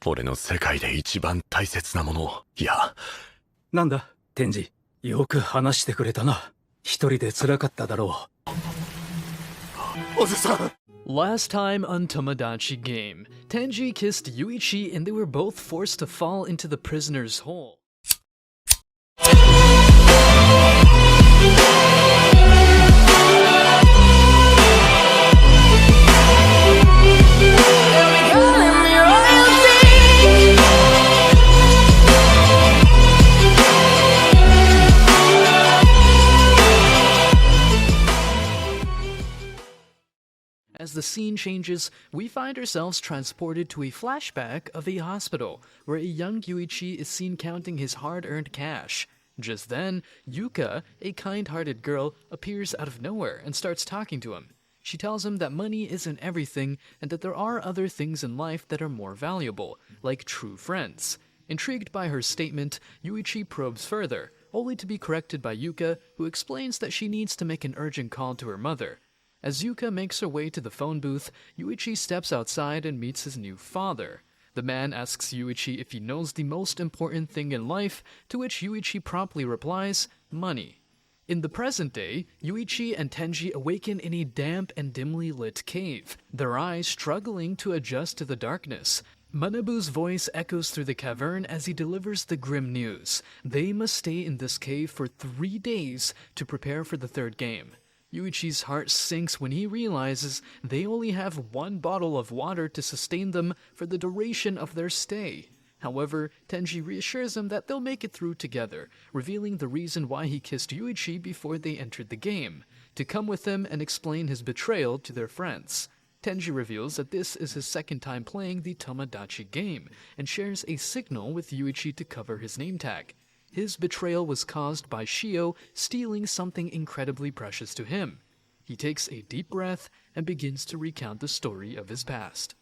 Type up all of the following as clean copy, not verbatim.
俺の世界で一番大切なものを。いや。なんだ、天智。よく話してくれたな。一人で辛かっただろう。おじさん。Last time on Tomodachi game, Tenji kissed Yuichi and they were both forced to fall into the prisoner's hole. As the scene changes, we find ourselves transported to a flashback of a hospital, where a young Yuichi is seen counting his hard-earned cash. Just then, Yuka, a kind-hearted girl, appears out of nowhere and starts talking to him. She tells him that money isn't everything, and that there are other things in life that are more valuable, like true friends. Intrigued by her statement, Yuichi probes further, only to be corrected by Yuka, who explains that she needs to make an urgent call to her mother. As Yuka makes her way to the phone booth, Yuichi steps outside and meets his new father. The man asks Yuichi if he knows the most important thing in life, to which Yuichi promptly replies, money. In the present day, Yuichi and Tenji awaken in a damp and dimly lit cave, their eyes struggling to adjust to the darkness. Manabu's voice echoes through the cavern as he delivers the grim news. They must stay in this cave for 3 days to prepare for the third game. Yuichi's heart sinks when he realizes they only have 1 bottle of water to sustain them for the duration of their stay. However, Tenji reassures him that they'll make it through together, revealing the reason why he kissed Yuichi before they entered the game, to come with him and explain his betrayal to their friends. Tenji reveals that this is his second time playing the Tomodachi game, and shares a signal with Yuichi to cover his name tag. His betrayal was caused by Shio stealing something incredibly precious to him. He takes a deep breath and begins to recount the story of his past.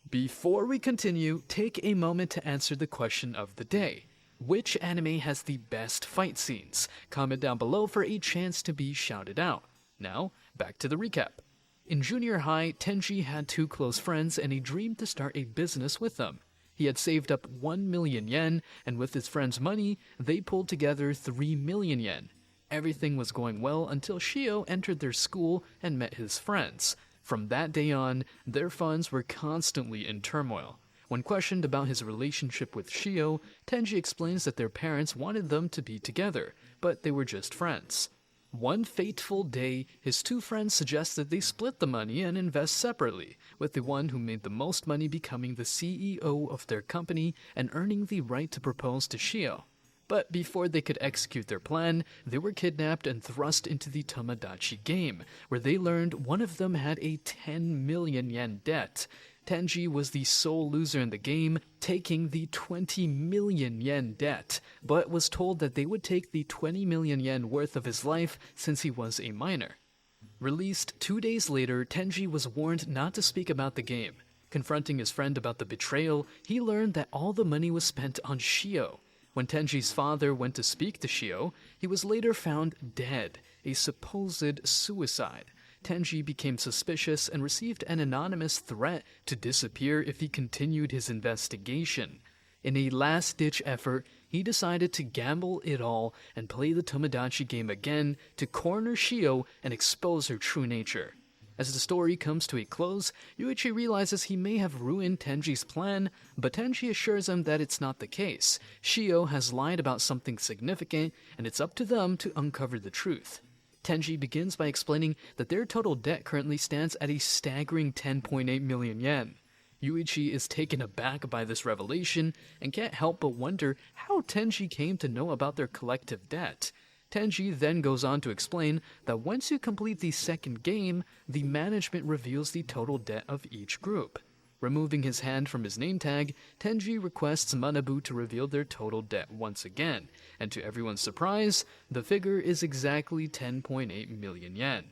Before we continue, take a moment to answer the question of the day. Which anime has the best fight scenes? Comment down below for a chance to be shouted out. Now, back to the recap. In junior high, Tenji had 2 close friends and a dream to start a business with them. He had saved up 1 million yen, and with his friend's money, they pulled together 3 million yen. Everything was going well until Shio entered their school and met his friends. From that day on, their funds were constantly in turmoil. When questioned about his relationship with Shio, Tenji explains that their parents wanted them to be together, but they were just friends. One fateful day, his 2 friends suggested they split the money and invest separately, with the one who made the most money becoming the CEO of their company and earning the right to propose to Shio. But before they could execute their plan, they were kidnapped and thrust into the Tomodachi game, where they learned one of them had a 10 million yen debt. Tenji was the sole loser in the game, taking the 20 million yen debt, but was told that they would take the 20 million yen worth of his life since he was a minor. Released 2 days later, Tenji was warned not to speak about the game. Confronting his friend about the betrayal, he learned that all the money was spent on Shio. When Tenji's father went to speak to Shio, he was later found dead, a supposed suicide. Tenji became suspicious and received an anonymous threat to disappear if he continued his investigation. In a last-ditch effort, he decided to gamble it all and play the Tomodachi game again to corner Shio and expose her true nature. As the story comes to a close, Yuichi realizes he may have ruined Tenji's plan, but Tenji assures him that it's not the case. Shio has lied about something significant, and it's up to them to uncover the truth. Tenji begins by explaining that their total debt currently stands at a staggering 10.8 million yen. Yuichi is taken aback by this revelation and can't help but wonder how Tenji came to know about their collective debt. Tenji then goes on to explain that once you complete the second game, the management reveals the total debt of each group. Removing his hand from his name tag, Tenji requests Manabu to reveal their total debt once again, and to everyone's surprise, the figure is exactly 10.8 million yen.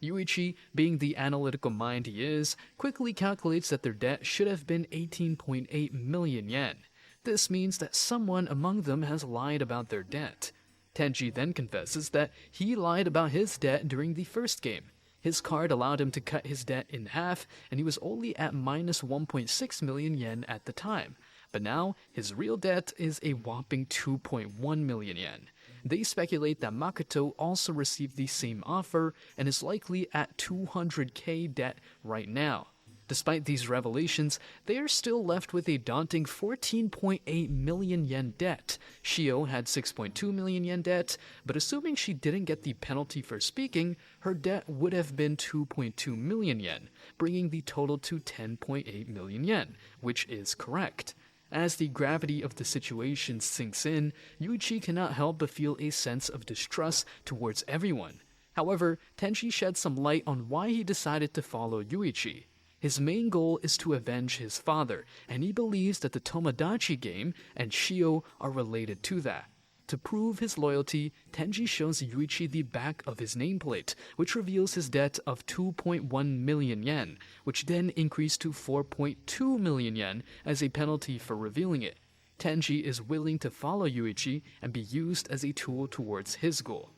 Yuichi, being the analytical mind he is, quickly calculates that their debt should have been 18.8 million yen. This means that someone among them has lied about their debt. Tenji then confesses that he lied about his debt during the first game. His card allowed him to cut his debt in half, and he was only at minus 1.6 million yen at the time. but now his real debt is a whopping 2.1 million yen. They speculate that Makoto also received the same offer and is likely at 200k debt right now. Despite these revelations, they are still left with a daunting 14.8 million yen debt. Shio had 6.2 million yen debt, but assuming she didn't get the penalty for speaking, her debt would have been 2.2 million yen, bringing the total to 10.8 million yen, which is correct. As the gravity of the situation sinks in, Yuichi cannot help but feel a sense of distrust towards everyone. However, Tenji sheds some light on why he decided to follow Yuichi. His main goal is to avenge his father, and he believes that the Tomodachi game and Shio are related to that. To prove his loyalty, Tenji shows Yuichi the back of his nameplate, which reveals his debt of 2.1 million yen, which then increased to 4.2 million yen as a penalty for revealing it. Tenji is willing to follow Yuichi and be used as a tool towards his goal.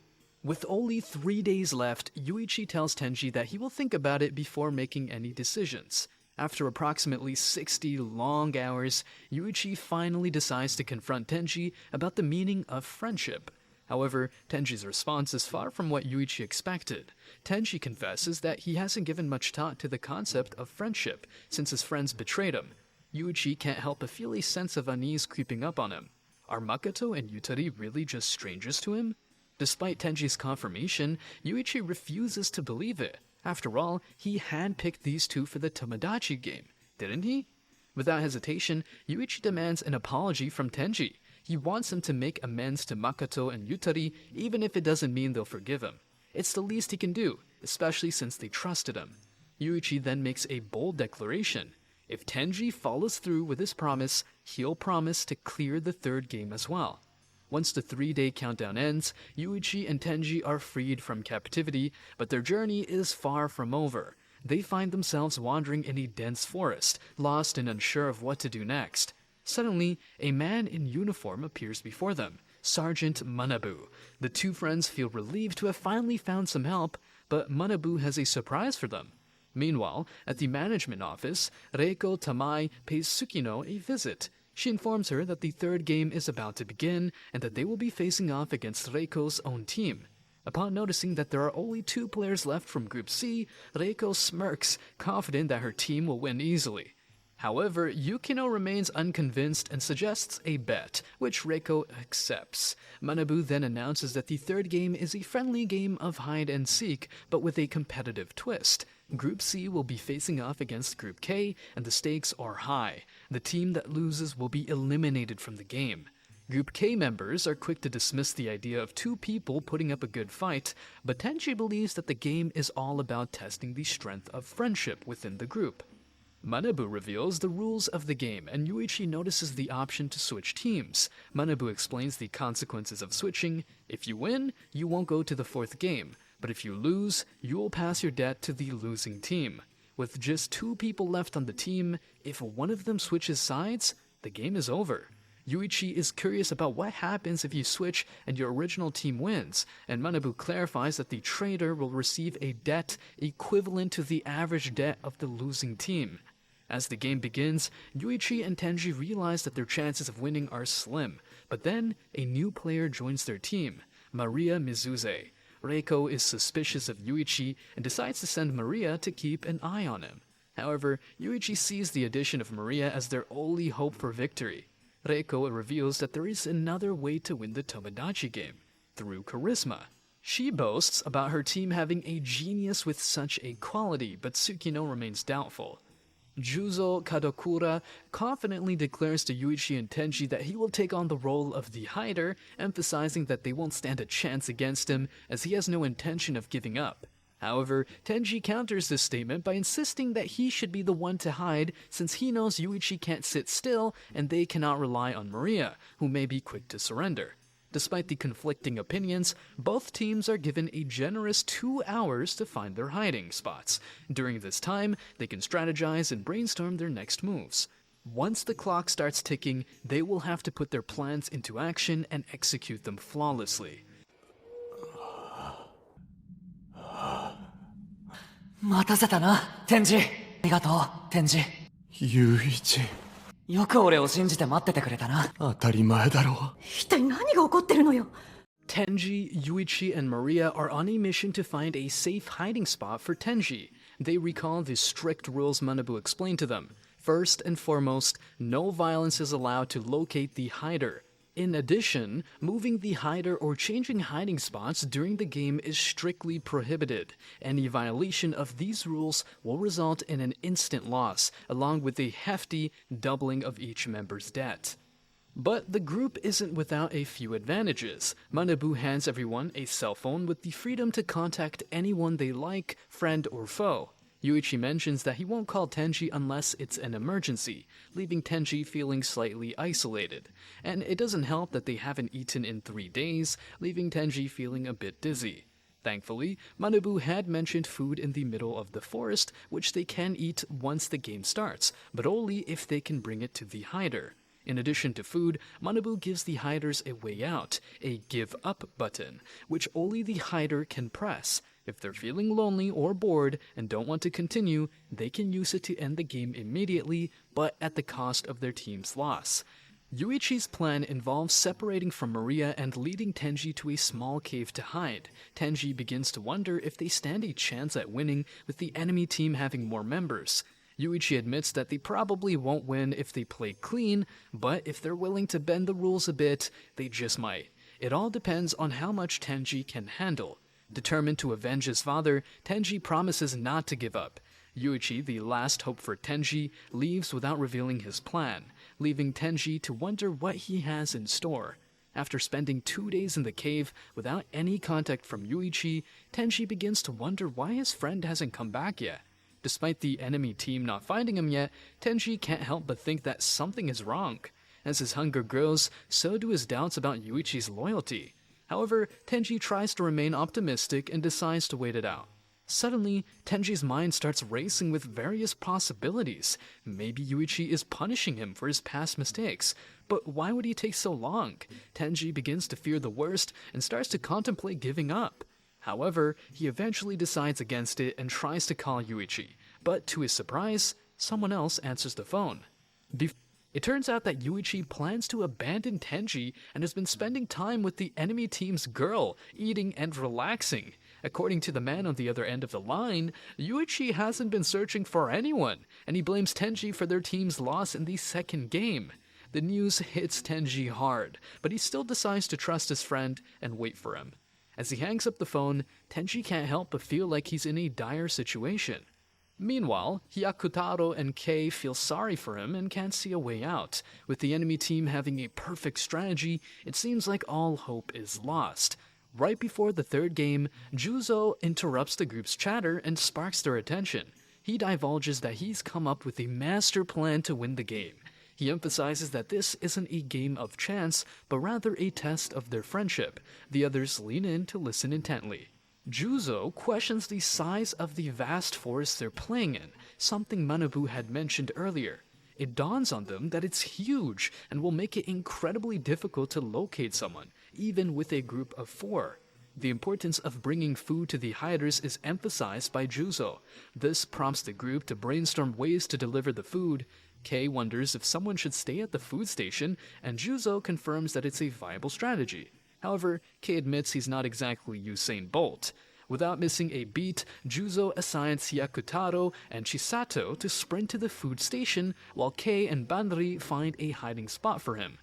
With only 3 days left, Yuichi tells Tenji that he will think about it before making any decisions. After approximately 60 long hours, Yuichi finally decides to confront Tenji about the meaning of friendship. However, Tenji's response is far from what Yuichi expected. Tenji confesses that he hasn't given much thought to the concept of friendship since his friends betrayed him. Yuichi can't help but feel a sense of unease creeping up on him. Are Makoto and Yutari really just strangers to him? Despite Tenji's confirmation, Yuichi refuses to believe it. After all, he handpicked these two for the Tomodachi game, didn't he? Without hesitation, Yuichi demands an apology from Tenji. He wants him to make amends to Makoto and Yutari, even if it doesn't mean they'll forgive him. It's the least he can do, especially since they trusted him. Yuichi then makes a bold declaration. If Tenji follows through with his promise, he'll promise to clear the third game as well. Once the 3-day countdown ends, Yuichi and Tenji are freed from captivity, but their journey is far from over. They find themselves wandering in a dense forest, lost and unsure of what to do next. Suddenly, a man in uniform appears before them, Sergeant Manabu. The two friends feel relieved to have finally found some help, but Manabu has a surprise for them. Meanwhile, at the management office, Reiko Tamai pays Tsukino a visit. She informs her that the third game is about to begin and that they will be facing off against Reiko's own team. Upon noticing that there are only 2 players left from Group C, Reiko smirks, confident that her team will win easily. However, Yukino remains unconvinced and suggests a bet, which Reiko accepts. Manabu then announces that the third game is a friendly game of hide and seek, but with a competitive twist. Group C will be facing off against Group K, and the stakes are high. The team that loses will be eliminated from the game. Group K members are quick to dismiss the idea of 2 people putting up a good fight, but Tenji believes that the game is all about testing the strength of friendship within the group. Manabu reveals the rules of the game, and Yuichi notices the option to switch teams. Manabu explains the consequences of switching. If you win, you won't go to the 4th game, but if you lose, you will pass your debt to the losing team. With just 2 people left on the team, if one of them switches sides, the game is over. Yuichi is curious about what happens if you switch and your original team wins, and Manabu clarifies that the traitor will receive a debt equivalent to the average debt of the losing team. As the game begins, Yuichi and Tenji realize that their chances of winning are slim, but then a new player joins their team, Maria Mizuze. Reiko is suspicious of Yuichi and decides to send Maria to keep an eye on him. However, Yuichi sees the addition of Maria as their only hope for victory. Reiko reveals that there is another way to win the Tomodachi game, through charisma. She boasts about her team having a genius with such a quality, but Tsukino remains doubtful. Juzo Kadokura confidently declares to Yuichi and Tenji that he will take on the role of the hider, emphasizing that they won't stand a chance against him as he has no intention of giving up. However, Tenji counters this statement by insisting that he should be the one to hide since he knows Yuichi can't sit still and they cannot rely on Maria, who may be quick to surrender. Despite the conflicting opinions, both teams are given a generous 2 hours to find their hiding spots. During this time, they can strategize and brainstorm their next moves. Once the clock starts ticking, they will have to put their plans into action and execute them flawlessly. 待たせたな、天智。ありがとう、天智。雄一。よく俺を信じて待っててくれたな。当たり前だろう。一体何が起こってるのよ。 Tenji, Yuichi, and Maria are on a mission to find a safe hiding spot for Tenji. They recall the strict rules Manabu explained to them. First and foremost, no violence is allowed to locate the hider. In addition, moving the hider or changing hiding spots during the game is strictly prohibited. Any violation of these rules will result in an instant loss, along with a hefty doubling of each member's debt. But the group isn't without a few advantages. Manabu hands everyone a cell phone with the freedom to contact anyone they like, friend or foe. Yuichi mentions that he won't call Tenji unless it's an emergency, leaving Tenji feeling slightly isolated. And it doesn't help that they haven't eaten in 3 days, leaving Tenji feeling a bit dizzy. Thankfully, Manabu had mentioned food in the middle of the forest, which they can eat once the game starts, but only if they can bring it to the hider. In addition to food, Manabu gives the hiders a way out, a give up button, which only the hider can press. If they're feeling lonely or bored and don't want to continue, they can use it to end the game immediately, but at the cost of their team's loss. Yuichi's plan involves separating from Maria and leading Tenji to a small cave to hide. Tenji begins to wonder if they stand a chance at winning with the enemy team having more members. Yuichi admits that they probably won't win if they play clean, but if they're willing to bend the rules a bit, they just might. It all depends on how much Tenji can handle. Determined to avenge his father, Tenji promises not to give up. Yuichi, the last hope for Tenji, leaves without revealing his plan, leaving Tenji to wonder what he has in store. After spending 2 days in the cave without any contact from Yuichi, Tenji begins to wonder why his friend hasn't come back yet. Despite the enemy team not finding him yet, Tenji can't help but think that something is wrong. As his hunger grows, so do his doubts about Yuichi's loyalty. However, Tenji tries to remain optimistic and decides to wait it out. Suddenly, Tenji's mind starts racing with various possibilities. Maybe Yuichi is punishing him for his past mistakes. But why would he take so long? Tenji begins to fear the worst and starts to contemplate giving up. However, he eventually decides against it and tries to call Yuichi. But to his surprise, someone else answers the phone. It turns out that Yuichi plans to abandon Tenji and has been spending time with the enemy team's girl, eating and relaxing. According to the man on the other end of the line, Yuichi hasn't been searching for anyone, and he blames Tenji for their team's loss in the second game. The news hits Tenji hard, but he still decides to trust his friend and wait for him. As he hangs up the phone, Tenji can't help but feel like he's in a dire situation. Meanwhile, Hyakutaro and Kei feel sorry for him and can't see a way out. With the enemy team having a perfect strategy, it seems like all hope is lost. Right before the third game, Juzo interrupts the group's chatter and sparks their attention. He divulges that he's come up with a master plan to win the game. He emphasizes that this isn't a game of chance, but rather a test of their friendship. The others lean in to listen intently. Juzo questions the size of the vast forest they're playing in, something Manabu had mentioned earlier. It dawns on them that it's huge and will make it incredibly difficult to locate someone, even with a group of 4. The importance of bringing food to the hiders is emphasized by Juzo. This prompts the group to brainstorm ways to deliver the food. Kei wonders if someone should stay at the food station, and Juzo confirms that it's a viable strategy. However, Kei admits he's not exactly Usain Bolt. Without missing a beat, Juzo assigns Hyakutaro and Chisato to sprint to the food station, while Kei and Banri find a hiding spot for him.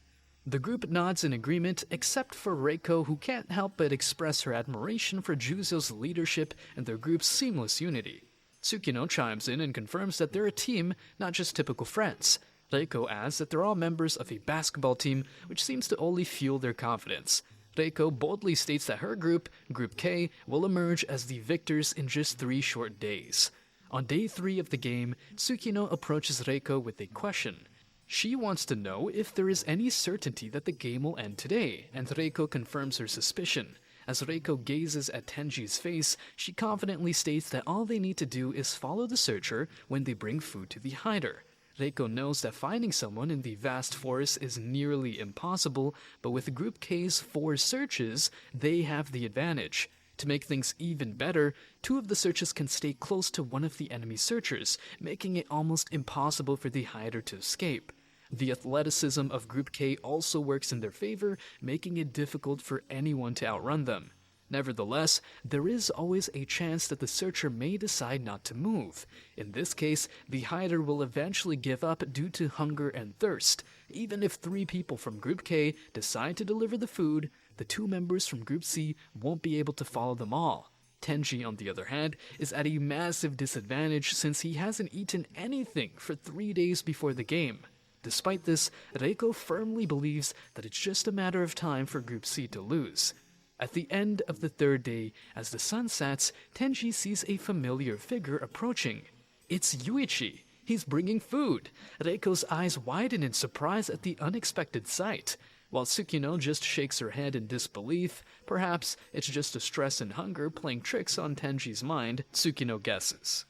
The group nods in agreement, except for Reiko, who can't help but express her admiration for Juzo's leadership and their group's seamless unity. Tsukino chimes in and confirms that they're a team, not just typical friends. Reiko adds that they're all members of a basketball team, which seems to only fuel their confidence. Reiko boldly states that her group, Group K, will emerge as the victors in just 3 short days. On day 3 of the game, Tsukino approaches Reiko with a question. She wants to know if there is any certainty that the game will end today, and Reiko confirms her suspicion. As Reiko gazes at Tenji's face, she confidently states that all they need to do is follow the searcher when they bring food to the hider. Reiko knows that finding someone in the vast forest is nearly impossible, but with Group K's 4 searches, they have the advantage. To make things even better, 2 of the searches can stay close to one of the enemy searchers, making it almost impossible for the hider to escape. The athleticism of Group K also works in their favor, making it difficult for anyone to outrun them. Nevertheless, there is always a chance that the searcher may decide not to move. In this case, the hider will eventually give up due to hunger and thirst. Even if 3 people from Group K decide to deliver the food, the 2 members from Group C won't be able to follow them all. Tenji, on the other hand, is at a massive disadvantage since he hasn't eaten anything for 3 days before the game. Despite this, Reiko firmly believes that it's just a matter of time for Group C to lose. At the end of the 3rd day, as the sun sets, Tenji sees a familiar figure approaching. It's Yuichi. He's bringing food. Reiko's eyes widen in surprise at the unexpected sight. While Tsukino just shakes her head in disbelief, perhaps it's just the stress and hunger playing tricks on Tenji's mind, Tsukino guesses.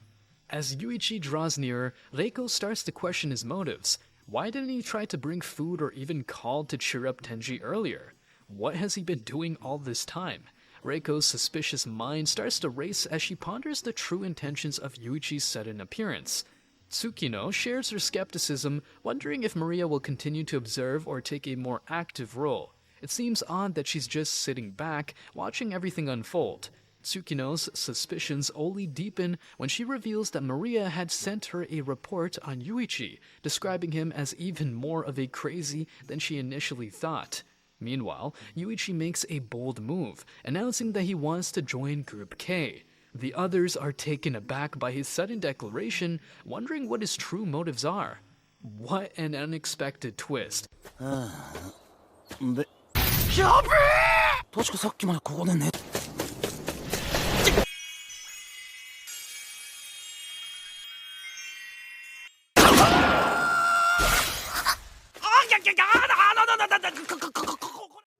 As Yuichi draws nearer, Reiko starts to question his motives. Why didn't he try to bring food or even call to cheer up Tenji earlier? What has he been doing all this time? Reiko's suspicious mind starts to race as she ponders the true intentions of Yuichi's sudden appearance. Tsukino shares her skepticism, wondering if Maria will continue to observe or take a more active role. It seems odd that she's just sitting back, watching everything unfold. Tsukino's suspicions only deepen when she reveals that Maria had sent her a report on Yuichi, describing him as even more of a crazy than she initially thought. Meanwhile, Yuichi makes a bold move, announcing that he wants to join Group K. The others are taken aback by his sudden declaration, wondering what his true motives are. What an unexpected twist. 確かさっきまでここで寝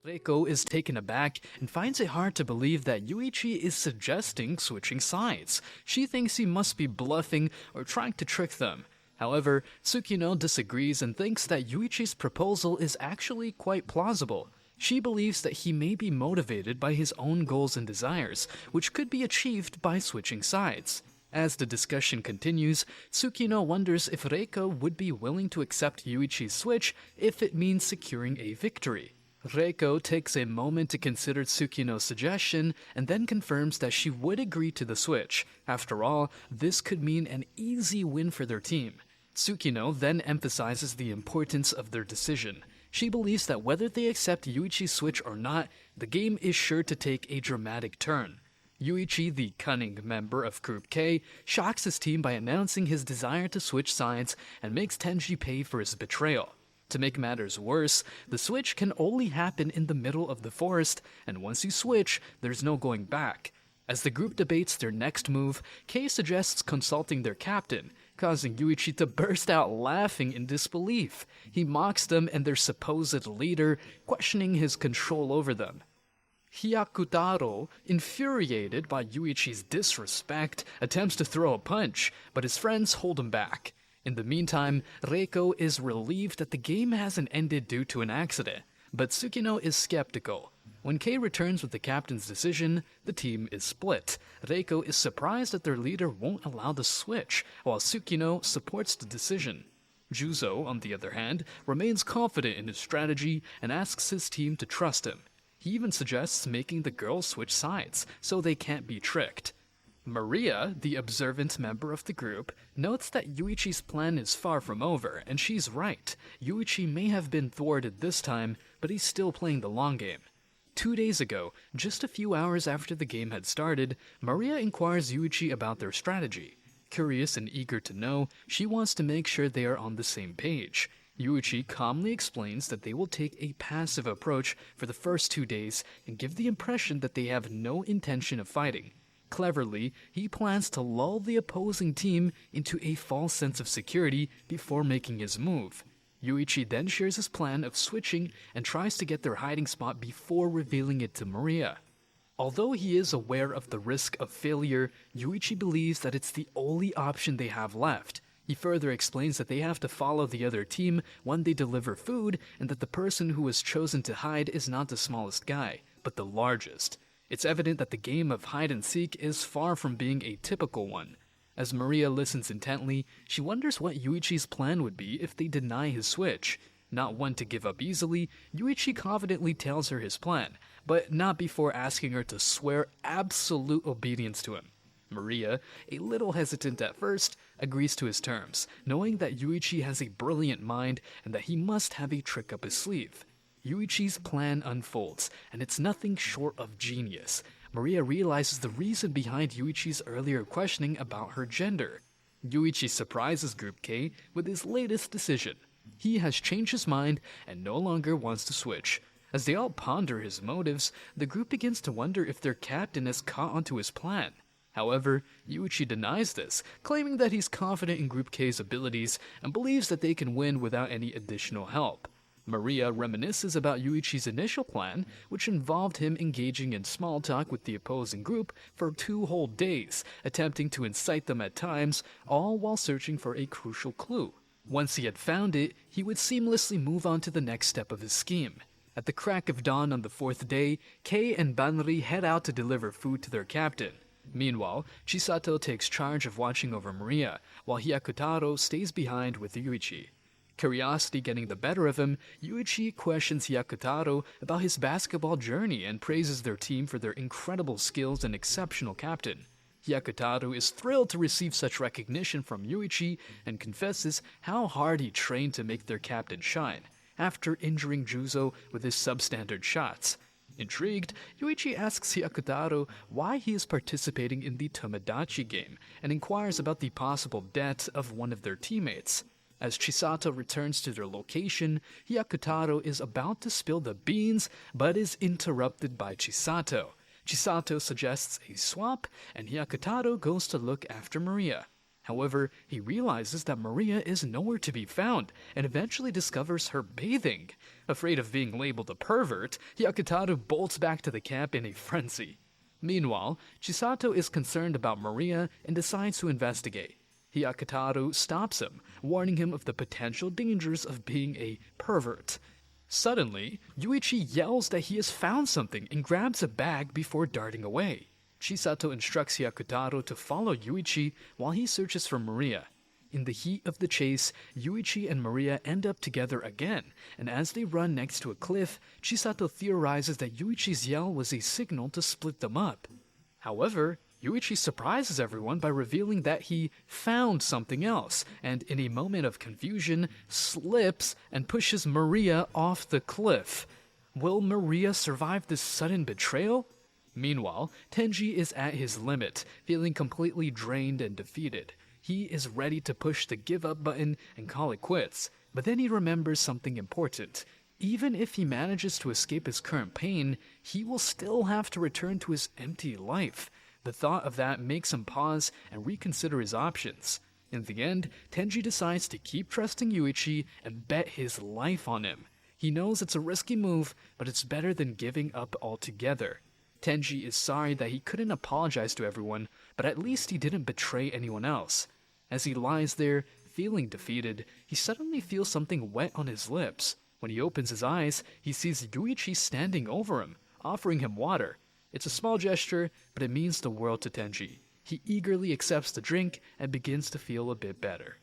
Reiko is taken aback and finds it hard to believe that Yuichi is suggesting switching sides. She thinks he must be bluffing or trying to trick them. However, Tsukino disagrees and thinks that Yuichi's proposal is actually quite plausible. She believes that he may be motivated by his own goals and desires, which could be achieved by switching sides. As the discussion continues, Tsukino wonders if Reiko would be willing to accept Yuichi's switch if it means securing a victory. Reiko takes a moment to consider Tsukino's suggestion and then confirms that she would agree to the switch. After all, this could mean an easy win for their team. Tsukino then emphasizes the importance of their decision. She believes that whether they accept Yuichi's switch or not, the game is sure to take a dramatic turn. Yuichi, the cunning member of Group K, shocks his team by announcing his desire to switch sides and makes Tenji pay for his betrayal. To make matters worse, the switch can only happen in the middle of the forest, and once you switch, there's no going back. As the group debates their next move, Kei suggests consulting their captain, causing Yuichi to burst out laughing in disbelief. He mocks them and their supposed leader, questioning his control over them. Hyakutaro, infuriated by Yuichi's disrespect, attempts to throw a punch, but his friends hold him back. In the meantime, Reiko is relieved that the game hasn't ended due to an accident, but Tsukino is skeptical. When Kei returns with the captain's decision, the team is split. Reiko is surprised that their leader won't allow the switch, while Tsukino supports the decision. Juzo, on the other hand, remains confident in his strategy and asks his team to trust him. He even suggests making the girls switch sides, so they can't be tricked. Maria, the observant member of the group, notes that Yuichi's plan is far from over, and she's right. Yuichi may have been thwarted this time, but he's still playing the long game. 2 days ago, just a few hours after the game had started, Maria inquires Yuichi about their strategy. Curious and eager to know, she wants to make sure they are on the same page. Yuichi calmly explains that they will take a passive approach for the first 2 days and give the impression that they have no intention of fighting. Cleverly, he plans to lull the opposing team into a false sense of security before making his move. Yuichi then shares his plan of switching and tries to get their hiding spot before revealing it to Maria. Although he is aware of the risk of failure, Yuichi believes that it's the only option they have left. He further explains that they have to follow the other team when they deliver food, and that the person who was chosen to hide is not the smallest guy, but the largest. It's evident that the game of hide and seek is far from being a typical one. As Maria listens intently, she wonders what Yuichi's plan would be if they deny his switch. Not one to give up easily, Yuichi confidently tells her his plan, but not before asking her to swear absolute obedience to him. Maria, a little hesitant at first, agrees to his terms, knowing that Yuichi has a brilliant mind and that he must have a trick up his sleeve. Yuichi's plan unfolds, and it's nothing short of genius. Maria realizes the reason behind Yuichi's earlier questioning about her gender. Yuichi surprises Group K with his latest decision. He has changed his mind and no longer wants to switch. As they all ponder his motives, the group begins to wonder if their captain has caught onto his plan. However, Yuichi denies this, claiming that he's confident in Group K's abilities and believes that they can win without any additional help. Maria reminisces about Yuichi's initial plan, which involved him engaging in small talk with the opposing group for 2 whole days, attempting to incite them at times, all while searching for a crucial clue. Once he had found it, he would seamlessly move on to the next step of his scheme. At the crack of dawn on the 4th day, Kei and Banri head out to deliver food to their captain. Meanwhile, Chisato takes charge of watching over Maria, while Hyakutaro stays behind with Yuichi. Curiosity getting the better of him, Yuichi questions Hyakutaro about his basketball journey and praises their team for their incredible skills and exceptional captain. Hyakutaro is thrilled to receive such recognition from Yuichi and confesses how hard he trained to make their captain shine, after injuring Juzo with his substandard shots. Intrigued, Yuichi asks Hyakutaro why he is participating in the Tomodachi game and inquires about the possible death of one of their teammates. As Chisato returns to their location, Hyakutaro is about to spill the beans but is interrupted by Chisato. Chisato suggests a swap, and Hyakutaro goes to look after Maria. However, he realizes that Maria is nowhere to be found, and eventually discovers her bathing. Afraid of being labeled a pervert, Hyakutaro bolts back to the camp in a frenzy. Meanwhile, Chisato is concerned about Maria and decides to investigate. Hyakutaro stops him, warning him of the potential dangers of being a pervert. Suddenly, Yuichi yells that he has found something and grabs a bag before darting away. Chisato instructs Hyakutaro to follow Yuichi while he searches for Maria. In the heat of the chase, Yuichi and Maria end up together again, and as they run next to a cliff, Chisato theorizes that Yuichi's yell was a signal to split them up. However, Yuichi surprises everyone by revealing that he found something else, and in a moment of confusion, slips and pushes Maria off the cliff. Will Maria survive this sudden betrayal? Meanwhile, Tenji is at his limit, feeling completely drained and defeated. He is ready to push the give up button and call it quits, but then he remembers something important. Even if he manages to escape his current pain, he will still have to return to his empty life. The thought of that makes him pause and reconsider his options. In the end, Tenji decides to keep trusting Yuichi and bet his life on him. He knows it's a risky move, but it's better than giving up altogether. Tenji is sorry that he couldn't apologize to everyone, but at least he didn't betray anyone else. As he lies there, feeling defeated, he suddenly feels something wet on his lips. When he opens his eyes, he sees Yuichi standing over him, offering him water. It's a small gesture, but it means the world to Tenji. He eagerly accepts the drink and begins to feel a bit better.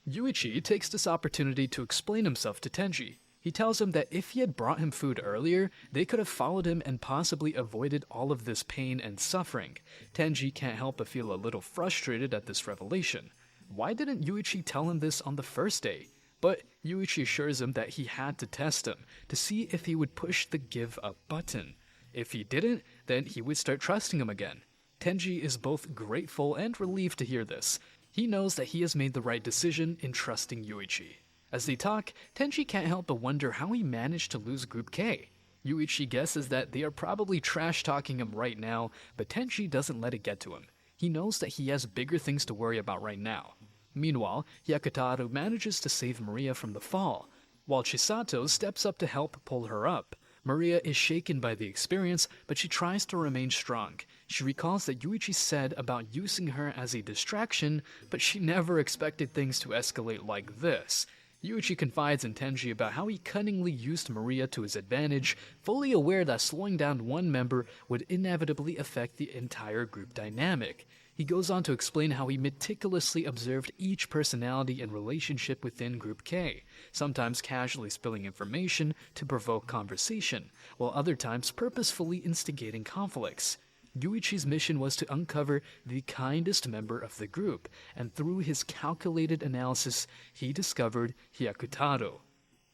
Yuichi takes this opportunity to explain himself to Tenji. He tells him that if he had brought him food earlier, they could have followed him and possibly avoided all of this pain and suffering. Tenji can't help but feel a little frustrated at this revelation. Why didn't Yuichi tell him this on the first day? But Yuichi assures him that he had to test him to see if he would push the give up button. If he didn't, then he would start trusting him again. Tenji is both grateful and relieved to hear this. He knows that he has made the right decision in trusting Yuichi. As they talk, Tenji can't help but wonder how he managed to lose Group K. Yuichi guesses that they are probably trash-talking him right now, but Tenji doesn't let it get to him. He knows that he has bigger things to worry about right now. Meanwhile, Hyakutaro manages to save Maria from the fall, while Chisato steps up to help pull her up. Maria is shaken by the experience, but she tries to remain strong. She recalls that Yuichi said about using her as a distraction, but she never expected things to escalate like this. Yuichi confides in Tenji about how he cunningly used Maria to his advantage, fully aware that slowing down one member would inevitably affect the entire group dynamic. He goes on to explain how he meticulously observed each personality and relationship within Group K, sometimes casually spilling information to provoke conversation, while other times purposefully instigating conflicts. Yuichi's mission was to uncover the kindest member of the group, and through his calculated analysis, he discovered Hyakutaro.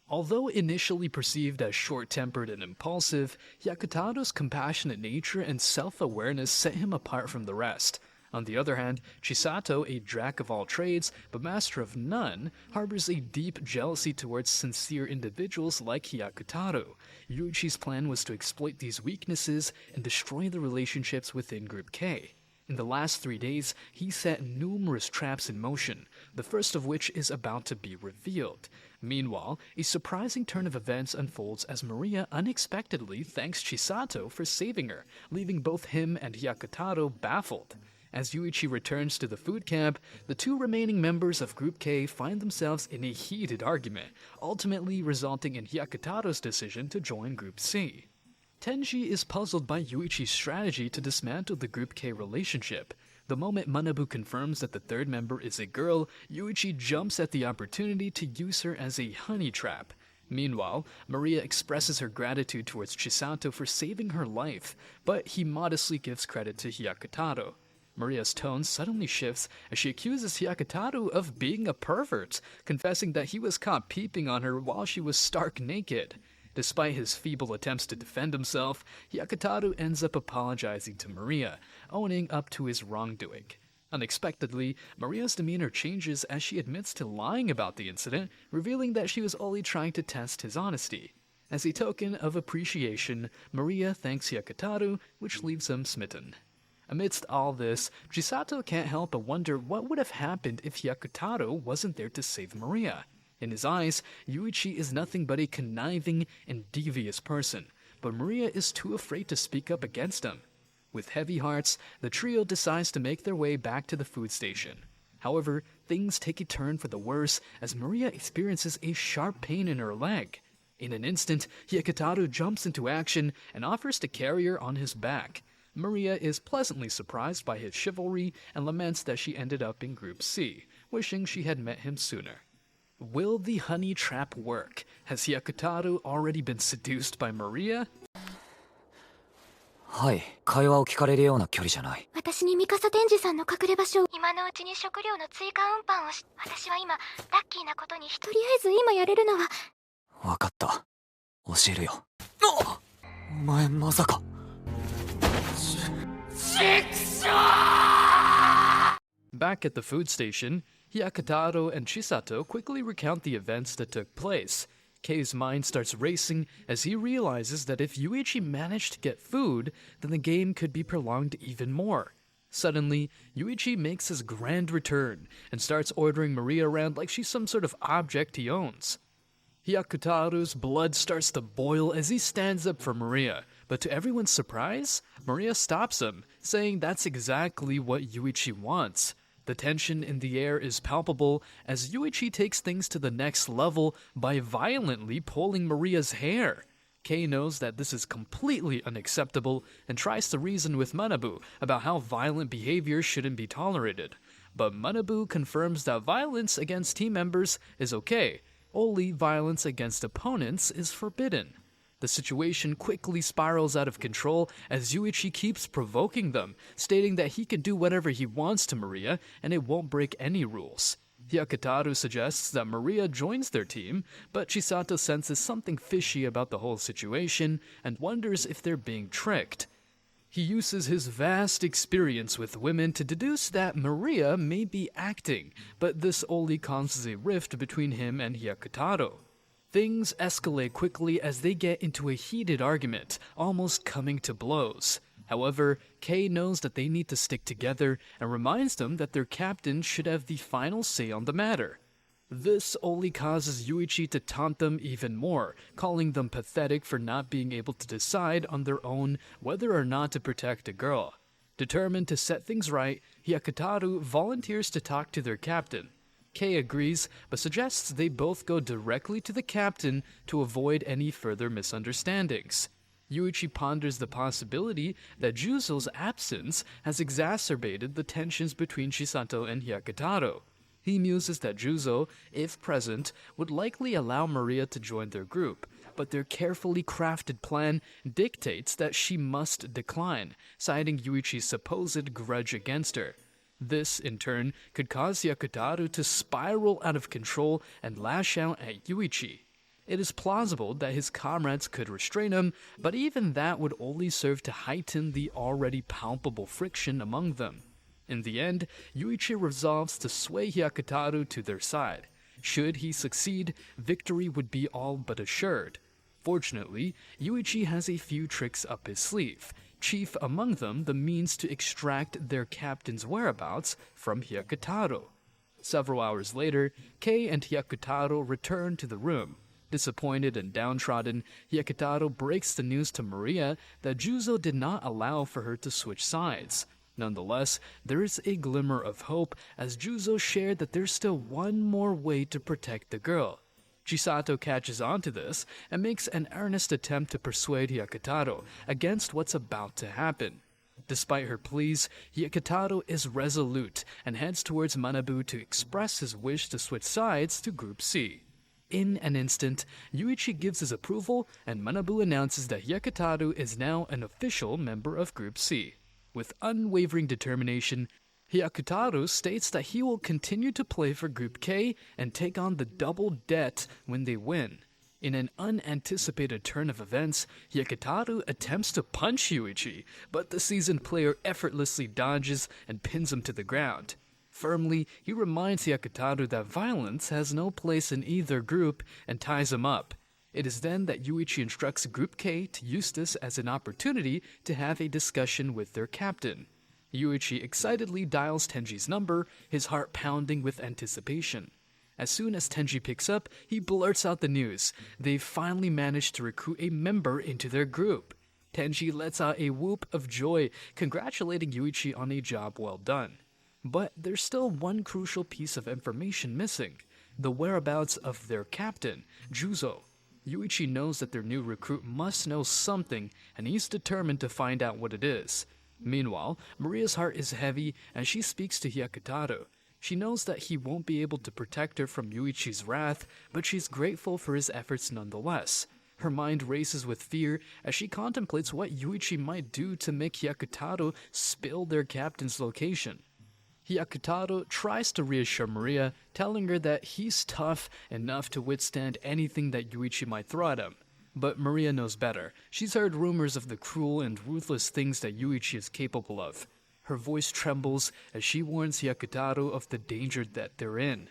Although initially perceived as short-tempered and impulsive, Hyakutaro's compassionate nature and self-awareness set him apart from the rest. On the other hand, Chisato, a jack of all trades but master of none, harbors a deep jealousy towards sincere individuals like Hyakutaro. Yuichi's plan was to exploit these weaknesses and destroy the relationships within Group K. In the last 3 days, he set numerous traps in motion, the first of which is about to be revealed. Meanwhile, a surprising turn of events unfolds as Maria unexpectedly thanks Chisato for saving her, leaving both him and Hyakutaro baffled. As Yuichi returns to the food camp, the two remaining members of Group K find themselves in a heated argument, ultimately resulting in Hyakutaro's decision to join Group C. Tenji is puzzled by Yuichi's strategy to dismantle the Group K relationship. The moment Manabu confirms that the third member is a girl, Yuichi jumps at the opportunity to use her as a honey trap. Meanwhile, Maria expresses her gratitude towards Chisato for saving her life, but he modestly gives credit to Hyakutaro. Maria's tone suddenly shifts as she accuses Hyakutaro of being a pervert, confessing that he was caught peeping on her while she was stark naked. Despite his feeble attempts to defend himself, Hyakutaro ends up apologizing to Maria, owning up to his wrongdoing. Unexpectedly, Maria's demeanor changes as she admits to lying about the incident, revealing that she was only trying to test his honesty. As a token of appreciation, Maria thanks Hyakutaro, which leaves him smitten. Amidst all this, Chisato can't help but wonder what would have happened if Hyakutaro wasn't there to save Maria. In his eyes, Yuichi is nothing but a conniving and devious person, but Maria is too afraid to speak up against him. With heavy hearts, the trio decides to make their way back to the food station. However, things take a turn for the worse as Maria experiences a sharp pain in her leg. In an instant, Hyakutaro jumps into action and offers to carry her on his back. Maria is pleasantly surprised by his chivalry and laments that she ended up in Group C, wishing she had met him sooner. Will the honey trap work? Has Hyakutaro already been seduced by Maria? はい、会話を聞かれるような距離じゃない。私にミカサ天智さんの隠れ場所を今のうちに食料の追加運搬をし、私は今ラッキーなことにとりあえず今やれるのは。わかった。教えるよ。お前まさか。Back at the food station, Hyakutaro and Chisato quickly recount the events that took place. Kei's mind starts racing as he realizes that if Yuichi managed to get food, then the game could be prolonged even more. Suddenly, Yuichi makes his grand return and starts ordering Maria around like she's some sort of object he owns. Hyakutaro's blood starts to boil as he stands up for Maria, but to everyone's surprise, Maria stops him, saying that's exactly what Yuichi wants. The tension in the air is palpable as Yuichi takes things to the next level by violently pulling Maria's hair. Kei knows that this is completely unacceptable and tries to reason with Manabu about how violent behavior shouldn't be tolerated. But Manabu confirms that violence against team members is okay, only violence against opponents is forbidden. The situation quickly spirals out of control as Yuichi keeps provoking them, stating that he can do whatever he wants to Maria and it won't break any rules. Hyakutaro suggests that Maria joins their team, but Chisato senses something fishy about the whole situation and wonders if they're being tricked. He uses his vast experience with women to deduce that Maria may be acting, but this only causes a rift between him and Hyakutaro. Things escalate quickly as they get into a heated argument, almost coming to blows. However, Kei knows that they need to stick together and reminds them that their captain should have the final say on the matter. This only causes Yuichi to taunt them even more, calling them pathetic for not being able to decide on their own whether or not to protect a girl. Determined to set things right, Hyakutaro volunteers to talk to their captain. Kei agrees, but suggests they both go directly to the captain to avoid any further misunderstandings. Yuichi ponders the possibility that Juzo's absence has exacerbated the tensions between Chisato and Hyakutaro. He muses that Juzo, if present, would likely allow Maria to join their group, but their carefully crafted plan dictates that she must decline, citing Yuichi's supposed grudge against her. This, in turn, could cause Hyakutaro to spiral out of control and lash out at Yuichi. It is plausible that his comrades could restrain him, but even that would only serve to heighten the already palpable friction among them. In the end, Yuichi resolves to sway Hyakutaro to their side. Should he succeed, victory would be all but assured. Fortunately, Yuichi has a few tricks up his sleeve, chief among them the means to extract their captain's whereabouts from Hyakutaro. Several hours later, Kei and Hyakutaro return to the room. Disappointed and downtrodden, Hyakutaro breaks the news to Maria that Juzo did not allow for her to switch sides. Nonetheless, there is a glimmer of hope as Juzo shared that there's still one more way to protect the girl. Chisato catches on to this and makes an earnest attempt to persuade Hyakutaro against what's about to happen. Despite her pleas, Hyakutaro is resolute and heads towards Manabu to express his wish to switch sides to Group C. In an instant, Yuichi gives his approval and Manabu announces that Hyakutaro is now an official member of Group C. With unwavering determination, Hyakutaro states that he will continue to play for Group K and take on the double debt when they win. In an unanticipated turn of events, Hyakutaro attempts to punch Yuichi, but the seasoned player effortlessly dodges and pins him to the ground. Firmly, he reminds Hyakutaro that violence has no place in either group and ties him up. It is then that Yuichi instructs Group K to use this as an opportunity to have a discussion with their captain. Yuichi excitedly dials Tenji's number, his heart pounding with anticipation. As soon as Tenji picks up, he blurts out the news. They've finally managed to recruit a member into their group. Tenji lets out a whoop of joy, congratulating Yuichi on a job well done. But there's still one crucial piece of information missing: the whereabouts of their captain, Juzo. Yuichi knows that their new recruit must know something, and he's determined to find out what it is. Meanwhile, Maria's heart is heavy as she speaks to Hyakutaro. She knows that he won't be able to protect her from Yuichi's wrath, but she's grateful for his efforts nonetheless. Her mind races with fear as she contemplates what Yuichi might do to make Hyakutaro spill their captain's location. Hyakutaro tries to reassure Maria, telling her that he's tough enough to withstand anything that Yuichi might throw at him. But Maria knows better. She's heard rumors of the cruel and ruthless things that Yuichi is capable of. Her voice trembles as she warns Hyakutaro of the danger that they're in.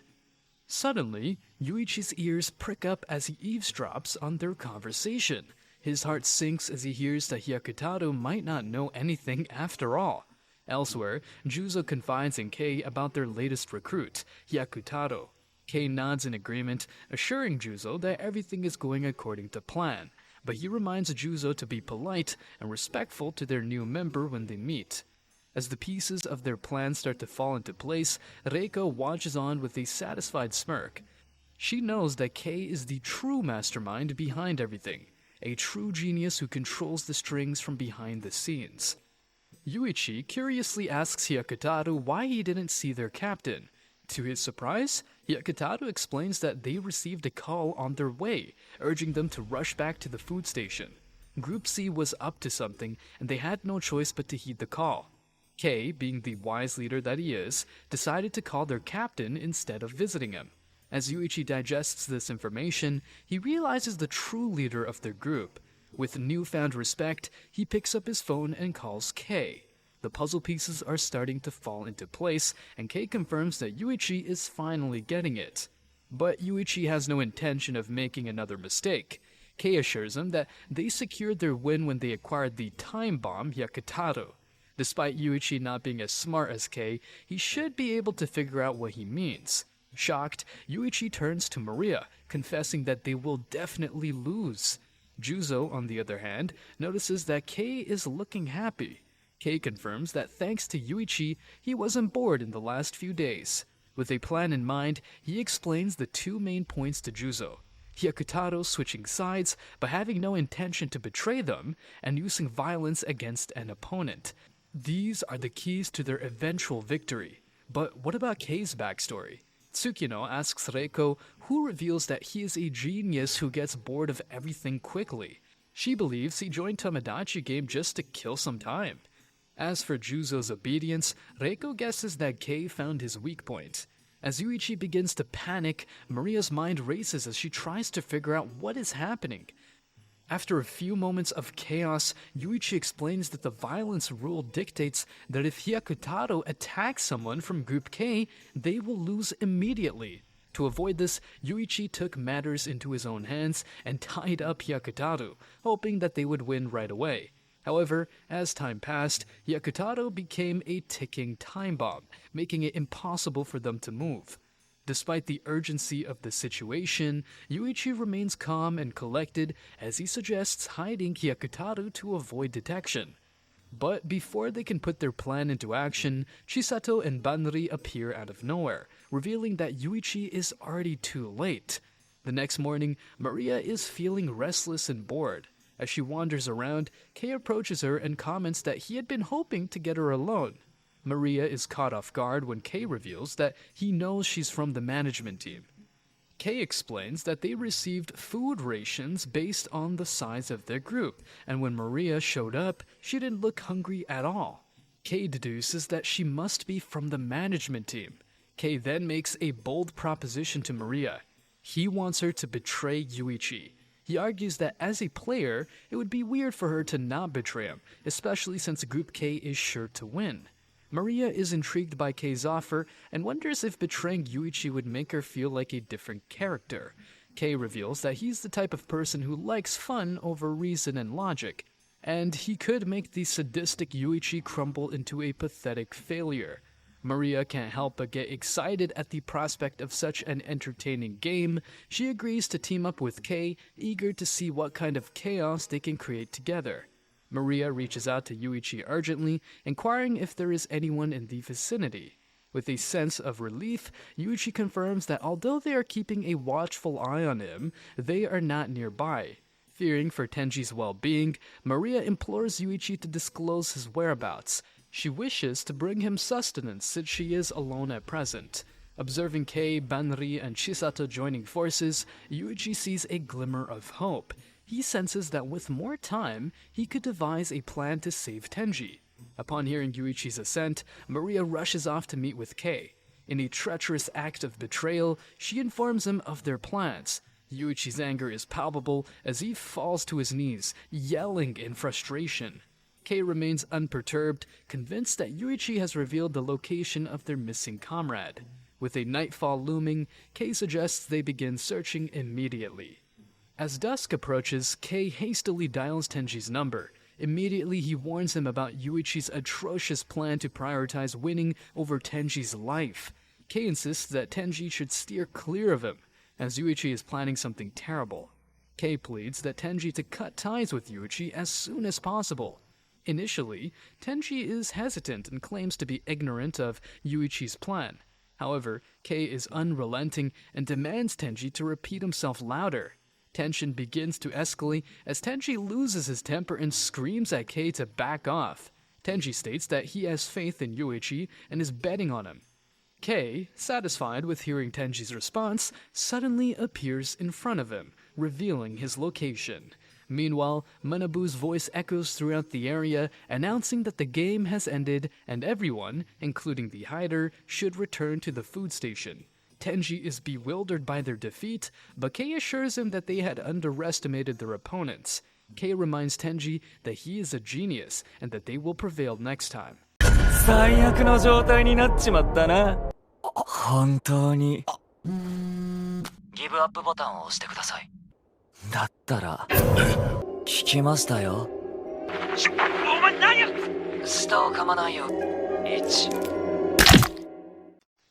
Suddenly, Yuichi's ears prick up as he eavesdrops on their conversation. His heart sinks as he hears that Hyakutaro might not know anything after all. Elsewhere, Juzo confides in Kei about their latest recruit, Hyakutaro. Kei nods in agreement, assuring Juzo that everything is going according to plan, but he reminds Juzo to be polite and respectful to their new member when they meet. As the pieces of their plan start to fall into place, Reiko watches on with a satisfied smirk. She knows that Kei is the true mastermind behind everything, a true genius who controls the strings from behind the scenes. Yuichi curiously asks Hyakutaro why he didn't see their captain. To his surprise, Hyakutaro explains that they received a call on their way, urging them to rush back to the food station. Group C was up to something, and they had no choice but to heed the call. Kei, being the wise leader that he is, decided to call their captain instead of visiting him. As Yuichi digests this information, he realizes the true leader of their group. With newfound respect, he picks up his phone and calls Kei. The puzzle pieces are starting to fall into place, and Kei confirms that Yuichi is finally getting it. But Yuichi has no intention of making another mistake. Kei assures him that they secured their win when they acquired the time bomb Hyakutaro. Despite Yuichi not being as smart as Kei, he should be able to figure out what he means. Shocked, Yuichi turns to Maria, confessing that they will definitely lose. Juzo, on the other hand, notices that Kei is looking happy. Kei confirms that thanks to Yuichi, he wasn't bored in the last few days. With a plan in mind, he explains the two main points to Juzo. Hyakutaro switching sides but having no intention to betray them, and using violence against an opponent. These are the keys to their eventual victory. But what about Kei's backstory? Tsukino asks Reiko, who reveals that he is a genius who gets bored of everything quickly. She believes he joined Tomodachi game just to kill some time. As for Juzo's obedience, Reiko guesses that Kei found his weak point. As Yuichi begins to panic, Maria's mind races as she tries to figure out what is happening. After a few moments of chaos, Yuichi explains that the violence rule dictates that if Hyakutaro attacks someone from Group K, they will lose immediately. To avoid this, Yuichi took matters into his own hands and tied up Hyakutaro, hoping that they would win right away. However, as time passed, Hyakutaro became a ticking time bomb, making it impossible for them to move. Despite the urgency of the situation, Yuichi remains calm and collected as he suggests hiding Hyakutaro to avoid detection. But before they can put their plan into action, Chisato and Banri appear out of nowhere, revealing that Yuichi is already too late. The next morning, Maria is feeling restless and bored. As she wanders around, Kei approaches her and comments that he had been hoping to get her alone. Maria is caught off guard when Kei reveals that he knows she's from the management team. Kei explains that they received food rations based on the size of their group, and when Maria showed up, she didn't look hungry at all. Kei deduces that she must be from the management team. Kei then makes a bold proposition to Maria. He wants her to betray Yuichi. He argues that as a player, it would be weird for her to not betray him, especially since Group K is sure to win. Maria is intrigued by Kei's offer and wonders if betraying Yuichi would make her feel like a different character. Kei reveals that he's the type of person who likes fun over reason and logic, and he could make the sadistic Yuichi crumble into a pathetic failure. Maria can't help but get excited at the prospect of such an entertaining game. She agrees to team up with Kei, eager to see what kind of chaos they can create together. Maria reaches out to Yuichi urgently, inquiring if there is anyone in the vicinity. With a sense of relief, Yuichi confirms that although they are keeping a watchful eye on him, they are not nearby. Fearing for Tenji's well-being, Maria implores Yuichi to disclose his whereabouts. She wishes to bring him sustenance since she is alone at present. Observing Kei, Banri, and Chisato joining forces, Yuichi sees a glimmer of hope. He senses that with more time, he could devise a plan to save Tenji. Upon hearing Yuichi's assent, Maria rushes off to meet with Kei. In a treacherous act of betrayal, she informs him of their plans. Yuichi's anger is palpable as he falls to his knees, yelling in frustration. Kei remains unperturbed, convinced that Yuichi has revealed the location of their missing comrade. With a nightfall looming, Kei suggests they begin searching immediately. As dusk approaches, Kei hastily dials Tenji's number. Immediately, he warns him about Yuichi's atrocious plan to prioritize winning over Tenji's life. Kei insists that Tenji should steer clear of him, as Yuichi is planning something terrible. Kei pleads that Tenji to cut ties with Yuichi as soon as possible. Initially, Tenji is hesitant and claims to be ignorant of Yuichi's plan. However, Kei is unrelenting and demands Tenji to repeat himself louder. Tension begins to escalate as Tenji loses his temper and screams at Kei to back off. Tenji states that he has faith in Yuichi and is betting on him. Kei, satisfied with hearing Tenji's response, suddenly appears in front of him, revealing his location. Meanwhile, Manabu's voice echoes throughout the area, announcing that the game has ended and everyone, including the hider, should return to the food station. Tenji is bewildered by their defeat, but Kei assures him that they had underestimated their opponents. Kei reminds Tenji that he is a genius and that they will prevail next time. 最悪の状態になっちまったな。本当に。ギブアップボタンを押してください。だったら聞きましたよ。お前何や。下を噛まないよ。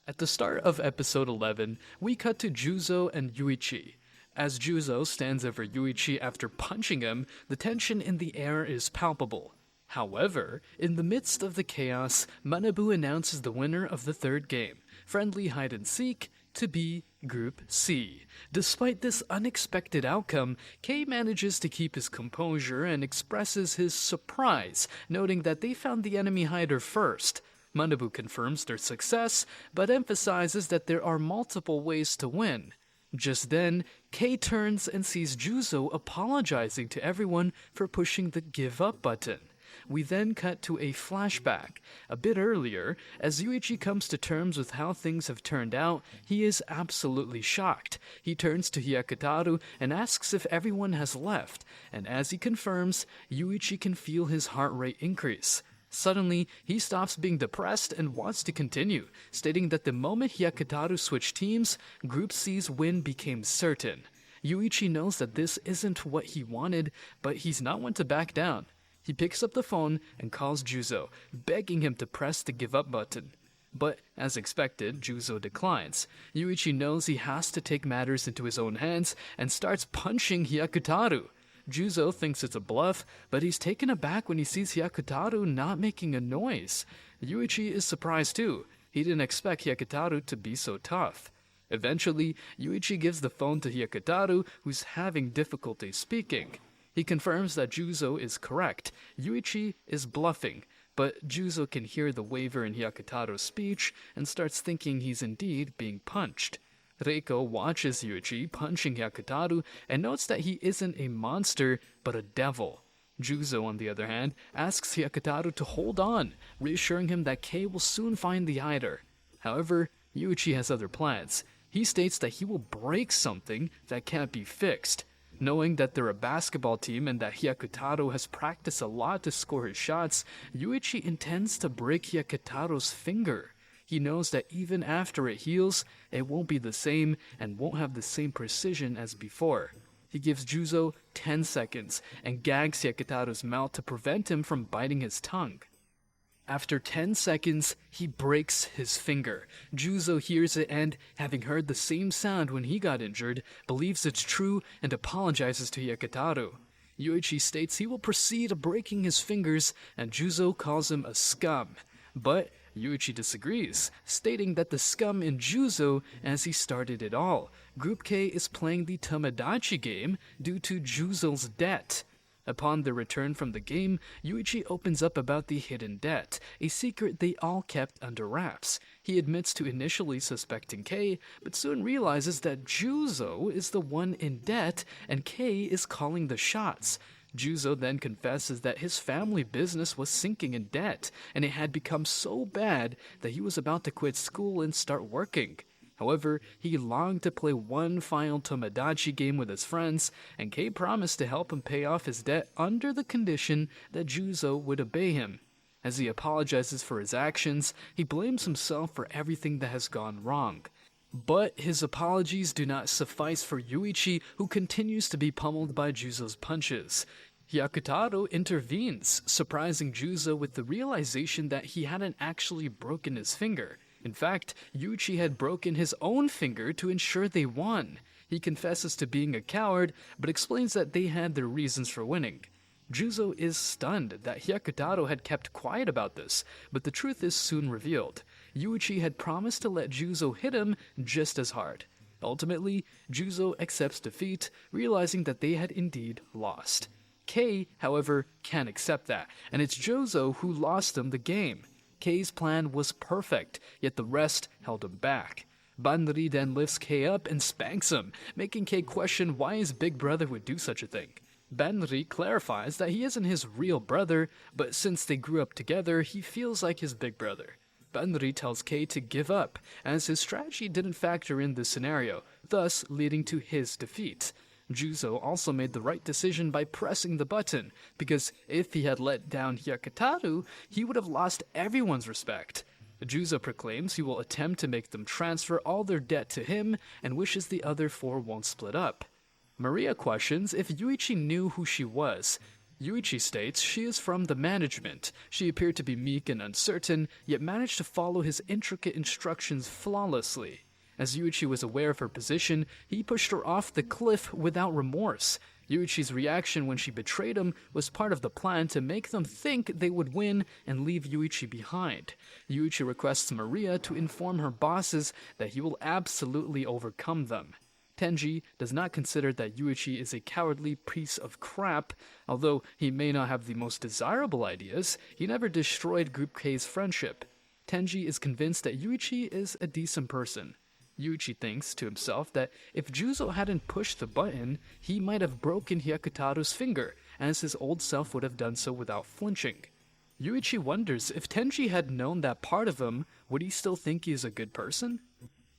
At the start of episode 11, we cut to Juzo and Yuichi. As Juzo stands over Yuichi after punching him, the tension in the air is palpable. However, in the midst of the chaos, Manabu announces the winner of the third game, Friendly Hide and Seek, to be Group C. Despite this unexpected outcome, Kei manages to keep his composure and expresses his surprise, noting that they found the enemy hider first. Manabu confirms their success, but emphasizes that there are multiple ways to win. Just then, Kei turns and sees Juzo apologizing to everyone for pushing the give up button. We then cut to a flashback. A bit earlier, as Yuichi comes to terms with how things have turned out, he is absolutely shocked. He turns to Hyakutaru and asks if everyone has left, and as he confirms, Yuichi can feel his heart rate increase. Suddenly, he stops being depressed and wants to continue, stating that the moment Hyakutaru switched teams, Group C's win became certain. Yuichi knows that this isn't what he wanted, but he's not one to back down. He picks up the phone and calls Juzo, begging him to press the give up button. But, as expected, Juzo declines. Yuichi knows he has to take matters into his own hands and starts punching Hyakutaru. Juzo thinks it's a bluff, but he's taken aback when he sees Hyakutaru not making a noise. Yuichi is surprised too. He didn't expect Hyakutaru to be so tough. Eventually, Yuichi gives the phone to Hyakutaru, who's having difficulty speaking. He confirms that Juzo is correct. Yuichi is bluffing, but Juzo can hear the waver in Hyakutaru's speech and starts thinking he's indeed being punched. Reiko watches Yuichi punching Hyakutaru and notes that he isn't a monster, but a devil. Juzo, on the other hand, asks Hyakutaru to hold on, reassuring him that Kei will soon find the hider. However, Yuichi has other plans. He states that he will break something that can't be fixed. Knowing that they're a basketball team and that Hyakutaru has practiced a lot to score his shots, Yuichi intends to break Hyakutaru's finger. He knows that even after it heals, it won't be the same and won't have the same precision as before. He gives Juzo 10 seconds and gags Hyakutaru's mouth to prevent him from biting his tongue. After 10 seconds, he breaks his finger. Juzo hears it and, having heard the same sound when he got injured, believes it's true and apologizes to Hyakutaru. Yuichi states he will proceed breaking his fingers, and Juzo calls him a scum. But Yuichi disagrees, stating that the scum in Juzo as he started it all. Group K is playing the Tomodachi game due to Juzo's debt. Upon their return from the game, Yuichi opens up about the hidden debt, a secret they all kept under wraps. He admits to initially suspecting Kei, but soon realizes that Juzo is the one in debt and Kei is calling the shots. Juzo then confesses that his family business was sinking in debt, and it had become so bad that he was about to quit school and start working. However, he longed to play one final Tomodachi game with his friends, and Kei promised to help him pay off his debt under the condition that Juzo would obey him. As he apologizes for his actions, he blames himself for everything that has gone wrong. But his apologies do not suffice for Yuichi, who continues to be pummeled by Juzo's punches. Hyakutaru intervenes, surprising Juzo with the realization that he hadn't actually broken his finger. In fact, Yuichi had broken his own finger to ensure they won. He confesses to being a coward, but explains that they had their reasons for winning. Juzo is stunned that Hyakutaru had kept quiet about this, but the truth is soon revealed. Yuichi had promised to let Juzo hit him just as hard. Ultimately, Juzo accepts defeat, realizing that they had indeed lost. Kei, however, can't accept that, and it's Juzo who lost them the game. Kei's plan was perfect, yet the rest held him back. Banri then lifts Kei up and spanks him, making Kei question why his big brother would do such a thing. Banri clarifies that he isn't his real brother, but since they grew up together, he feels like his big brother. Banri tells Kei to give up, as his strategy didn't factor in this scenario, thus leading to his defeat. Juzo also made the right decision by pressing the button, because if he had let down Hyakutaru, he would have lost everyone's respect. Juzo proclaims he will attempt to make them transfer all their debt to him and wishes the other four won't split up. Maria questions if Yuichi knew who she was. Yuichi states she is from the management. She appeared to be meek and uncertain, yet managed to follow his intricate instructions flawlessly. As Yuichi was aware of her position, he pushed her off the cliff without remorse. Yuichi's reaction when she betrayed him was part of the plan to make them think they would win and leave Yuichi behind. Yuichi requests Maria to inform her bosses that he will absolutely overcome them. Tenji does not consider that Yuichi is a cowardly piece of crap. Although he may not have the most desirable ideas, he never destroyed Group K's friendship. Tenji is convinced that Yuichi is a decent person. Yuichi thinks to himself that if Juzo hadn't pushed the button, he might have broken Hyakutaru's finger, as his old self would have done so without flinching. Yuichi wonders if Tenji had known that part of him, would he still think he is a good person?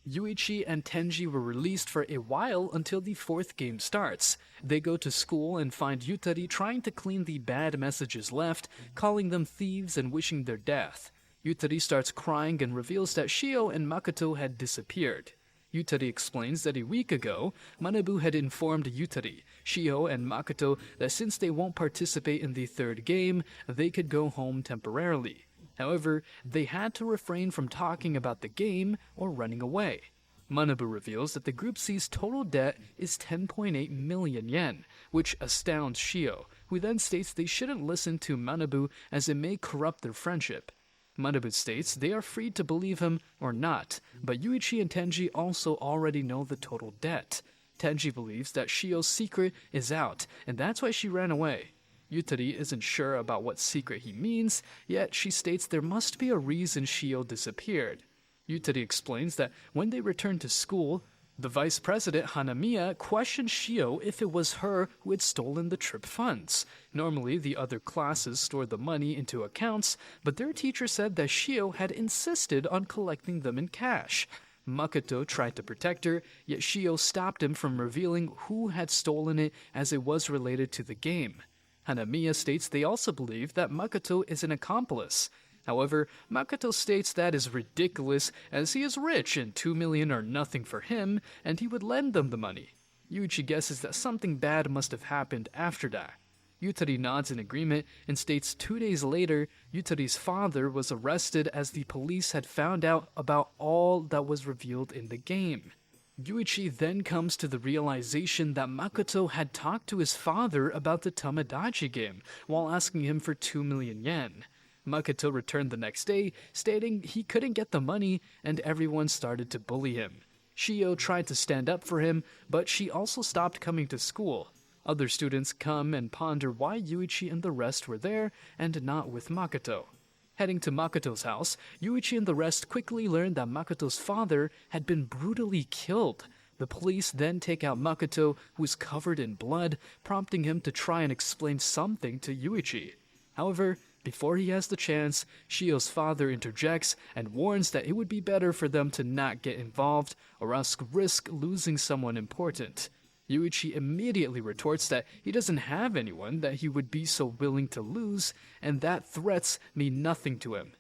Yuichi and Tenji were released for a while until the fourth game starts. They go to school and find Yutari trying to clean the bad messages left, calling them thieves and wishing their death. Yutari starts crying and reveals that Shio and Makoto had disappeared. Yutari explains that a week ago, Manabu had informed Yutari, Shio, and Makoto that since they won't participate in the third game, they could go home temporarily. However, they had to refrain from talking about the game or running away. Manabu reveals that the Group C's total debt is 10.8 million yen, which astounds Shio, who then states they shouldn't listen to Manabu as it may corrupt their friendship. Manabu states they are free to believe him or not, but Yuichi and Tenji also already know the total debt. Tenji believes that Shio's secret is out, and that's why she ran away. Yutari isn't sure about what secret he means, yet she states there must be a reason Shio disappeared. Yutari explains that when they returned to school, the vice president Hanamiya questioned Shio if it was her who had stolen the trip funds. Normally, the other classes stored the money into accounts, but their teacher said that Shio had insisted on collecting them in cash. Makoto tried to protect her, yet Shio stopped him from revealing who had stolen it as it was related to the game. Hanamiya states they also believe that Makoto is an accomplice. However, Makoto states that is ridiculous as he is rich and 2 million are nothing for him and he would lend them the money. Yuichi guesses that something bad must have happened after that. Yutari nods in agreement and states 2 days later, Yutari's father was arrested as the police had found out about all that was revealed in the game. Yuichi then comes to the realization that Makoto had talked to his father about the Tomodachi game while asking him for 2 million yen. Makoto returned the next day, stating he couldn't get the money and everyone started to bully him. Shio tried to stand up for him, but she also stopped coming to school. Other students come and ponder why Yuichi and the rest were there and not with Makoto. Heading to Makoto's house, Yuichi and the rest quickly learn that Makoto's father had been brutally killed. The police then take out Makoto, who is covered in blood, prompting him to try and explain something to Yuichi. However, before he has the chance, Shio's father interjects and warns that it would be better for them to not get involved or else risk losing someone important. Yuichi immediately retorts that he doesn't have anyone that he would be so willing to lose, and that threats mean nothing to him.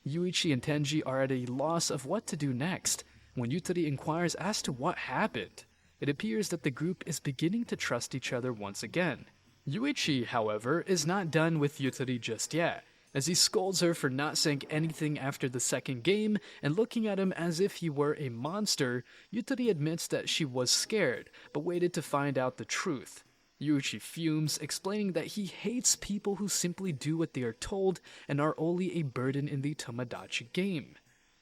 Yuichi and Tenji are at a loss of what to do next, when Yutari inquires as to what happened. It appears that the group is beginning to trust each other once again. Yuichi, however, is not done with Yutari just yet, as he scolds her for not saying anything after the second game and looking at him as if he were a monster. Yutari admits that she was scared, but waited to find out the truth. Yuichi fumes, explaining that he hates people who simply do what they are told and are only a burden in the Tomodachi game.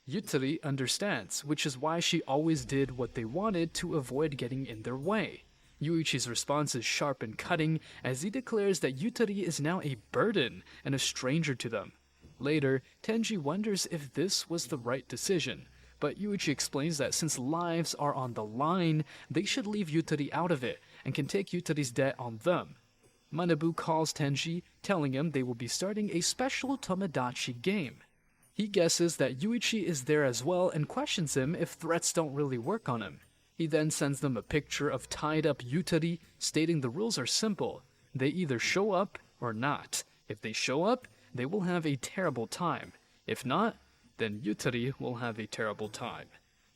Yutari understands, which is why she always did what they wanted to avoid getting in their way. Yuichi's response is sharp and cutting as he declares that Yutari is now a burden and a stranger to them. Later, Tenji wonders if this was the right decision, but Yuichi explains that since lives are on the line, they should leave Yutari out of it and can take Yutari's debt on them. Manabu calls Tenji, telling him they will be starting a special Tomodachi game. He guesses that Yuichi is there as well and questions him if threats don't really work on him. He then sends them a picture of tied-up Yutari, stating the rules are simple. They either show up or not. If they show up, they will have a terrible time. If not, then Yutari will have a terrible time.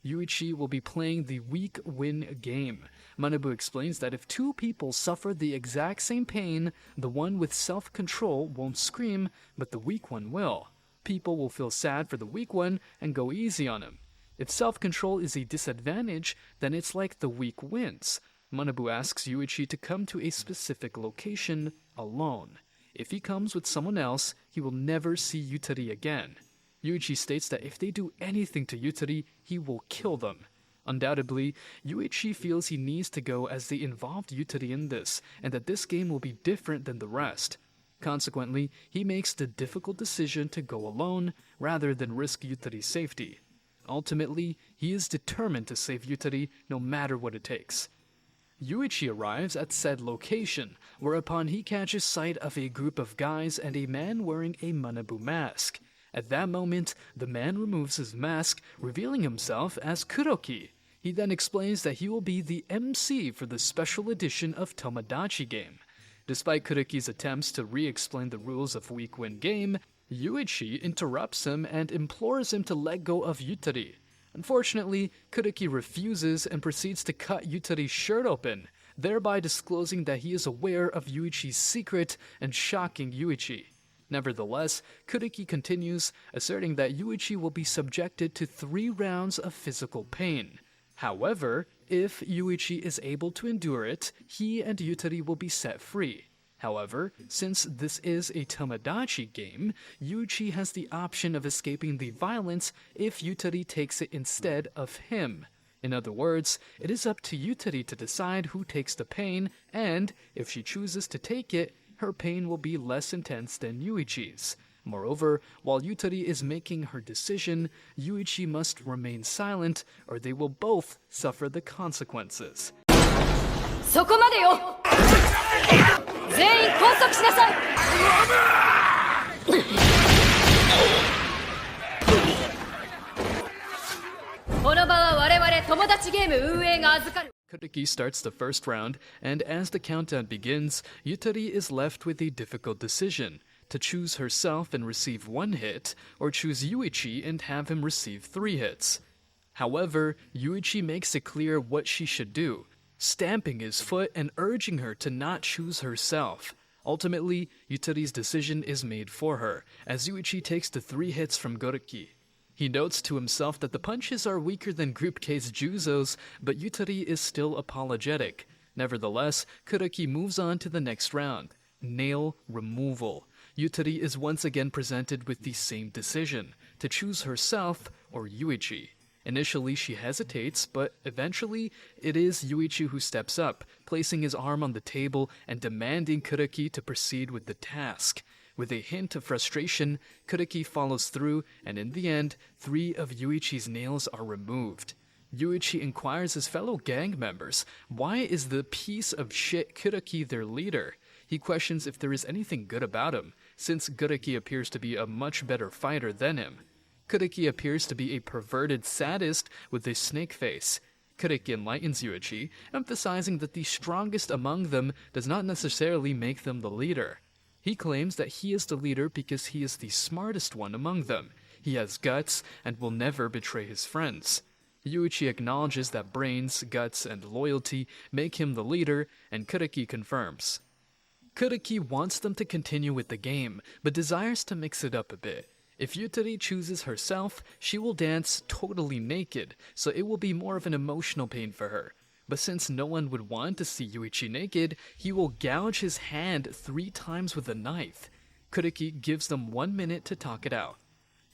Yuichi will be playing the weak win game. Manabu explains that if two people suffer the exact same pain, the one with self-control won't scream, but the weak one will. People will feel sad for the weak one and go easy on him. If self-control is a disadvantage, then it's like the weak wins. Manabu asks Yuichi to come to a specific location alone. If he comes with someone else, he will never see Yutari again. Yuichi states that if they do anything to Yutari, he will kill them. Undoubtedly, Yuichi feels he needs to go as they involved Yutari in this, and that this game will be different than the rest. Consequently, he makes the difficult decision to go alone rather than risk Yutari's safety. Ultimately, he is determined to save Yutari no matter what it takes. Yuichi arrives at said location, whereupon he catches sight of a group of guys and a man wearing a Manabu mask. At that moment, the man removes his mask, revealing himself as Kuroki. He then explains that he will be the MC for the special edition of Tomodachi game. Despite Kuroki's attempts to re-explain the rules of Weak Win Game, Yuichi interrupts him and implores him to let go of Yutari. Unfortunately, Kuroki refuses and proceeds to cut Yutari's shirt open, thereby disclosing that he is aware of Yuichi's secret and shocking Yuichi. Nevertheless, Kuroki continues, asserting that Yuichi will be subjected to 3 rounds of physical pain. However, if Yuichi is able to endure it, he and Yutari will be set free. However, since this is a Tomodachi game, Yuichi has the option of escaping the violence if Yutari takes it instead of him. In other words, it is up to Yutari to decide who takes the pain, and if she chooses to take it, her pain will be less intense than Yuichi's. Moreover, while Yutari is making her decision, Yuichi must remain silent or they will both suffer the consequences. そこまでよ全員拘束しなさいこの場は我々友達ゲーム運営が預かる Kuroki starts the first round, and as the countdown begins, Yutari is left with a difficult decision. To choose herself and receive 1 hit, or choose Yuichi and have him receive 3 hits. However, Yuichi makes it clear what she should do, stamping his foot and urging her to not choose herself. Ultimately, Yutari's decision is made for her, as Yuichi takes the 3 hits from Kuroki. He notes to himself that the punches are weaker than Group K's Juzo's, but Yutari is still apologetic. Nevertheless, Kuroki moves on to the next round, nail removal. Yutari is once again presented with the same decision, to choose herself or Yuichi. Initially, she hesitates, but eventually, it is Yuichi who steps up, placing his arm on the table and demanding Kuroki to proceed with the task. With a hint of frustration, Kuroki follows through, and in the end, 3 of Yuichi's nails are removed. Yuichi inquires his fellow gang members, why is the piece of shit Kuroki their leader? He questions if there is anything good about him, since Kuroki appears to be a much better fighter than him. Kuroki appears to be a perverted sadist with a snake face. Kuroki enlightens Yuichi, emphasizing that the strongest among them does not necessarily make them the leader. He claims that he is the leader because he is the smartest one among them. He has guts and will never betray his friends. Yuichi acknowledges that brains, guts, and loyalty make him the leader, and Kuroki confirms. Kuroki wants them to continue with the game, but desires to mix it up a bit. If Yutari chooses herself, she will dance totally naked, so it will be more of an emotional pain for her. But since no one would want to see Yuichi naked, he will gouge his hand 3 times with a knife. Kuroki gives them 1 minute to talk it out.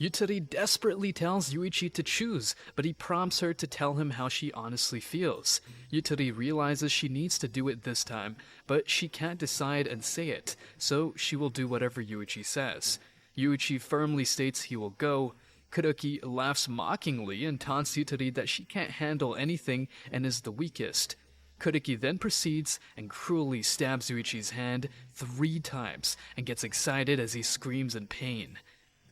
Yutari desperately tells Yuichi to choose, but he prompts her to tell him how she honestly feels. Yutari realizes she needs to do it this time, but she can't decide and say it, so she will do whatever Yuichi says. Yuichi firmly states he will go. Kuroki laughs mockingly and taunts Yutari that she can't handle anything and is the weakest. Kuroki then proceeds and cruelly stabs Yuichi's hand 3 times and gets excited as he screams in pain.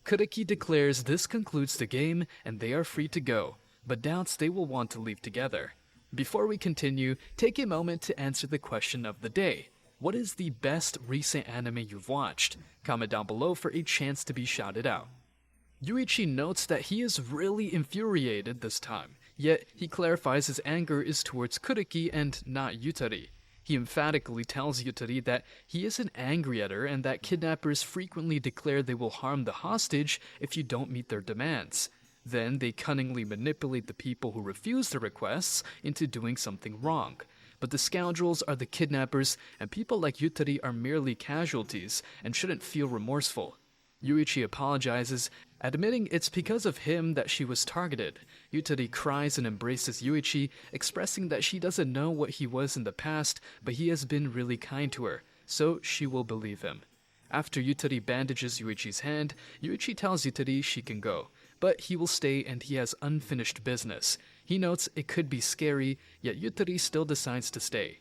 Kuroki declares this concludes the game and they are free to go, but doubts they will want to leave together. Before we continue, take a moment to answer the question of the day. What is the best recent anime you've watched? Comment down below for a chance to be shouted out. Yuichi notes that he is really infuriated this time, yet he clarifies his anger is towards Kuroki and not Yutari. He emphatically tells Yutari that he isn't angry at her and that kidnappers frequently declare they will harm the hostage if you don't meet their demands. Then they cunningly manipulate the people who refuse the requests into doing something wrong. but the scoundrels are the kidnappers, and people like Yutari are merely casualties and shouldn't feel remorseful. Yuichi apologizes, admitting it's because of him that she was targeted. Yutari cries and embraces Yuichi, expressing that she doesn't know what he was in the past, but he has been really kind to her, so she will believe him. After Yutari bandages Yuichi's hand, Yuichi tells Yutari she can go, but he will stay and he has unfinished business. He notes it could be scary, yet Yutari still decides to stay.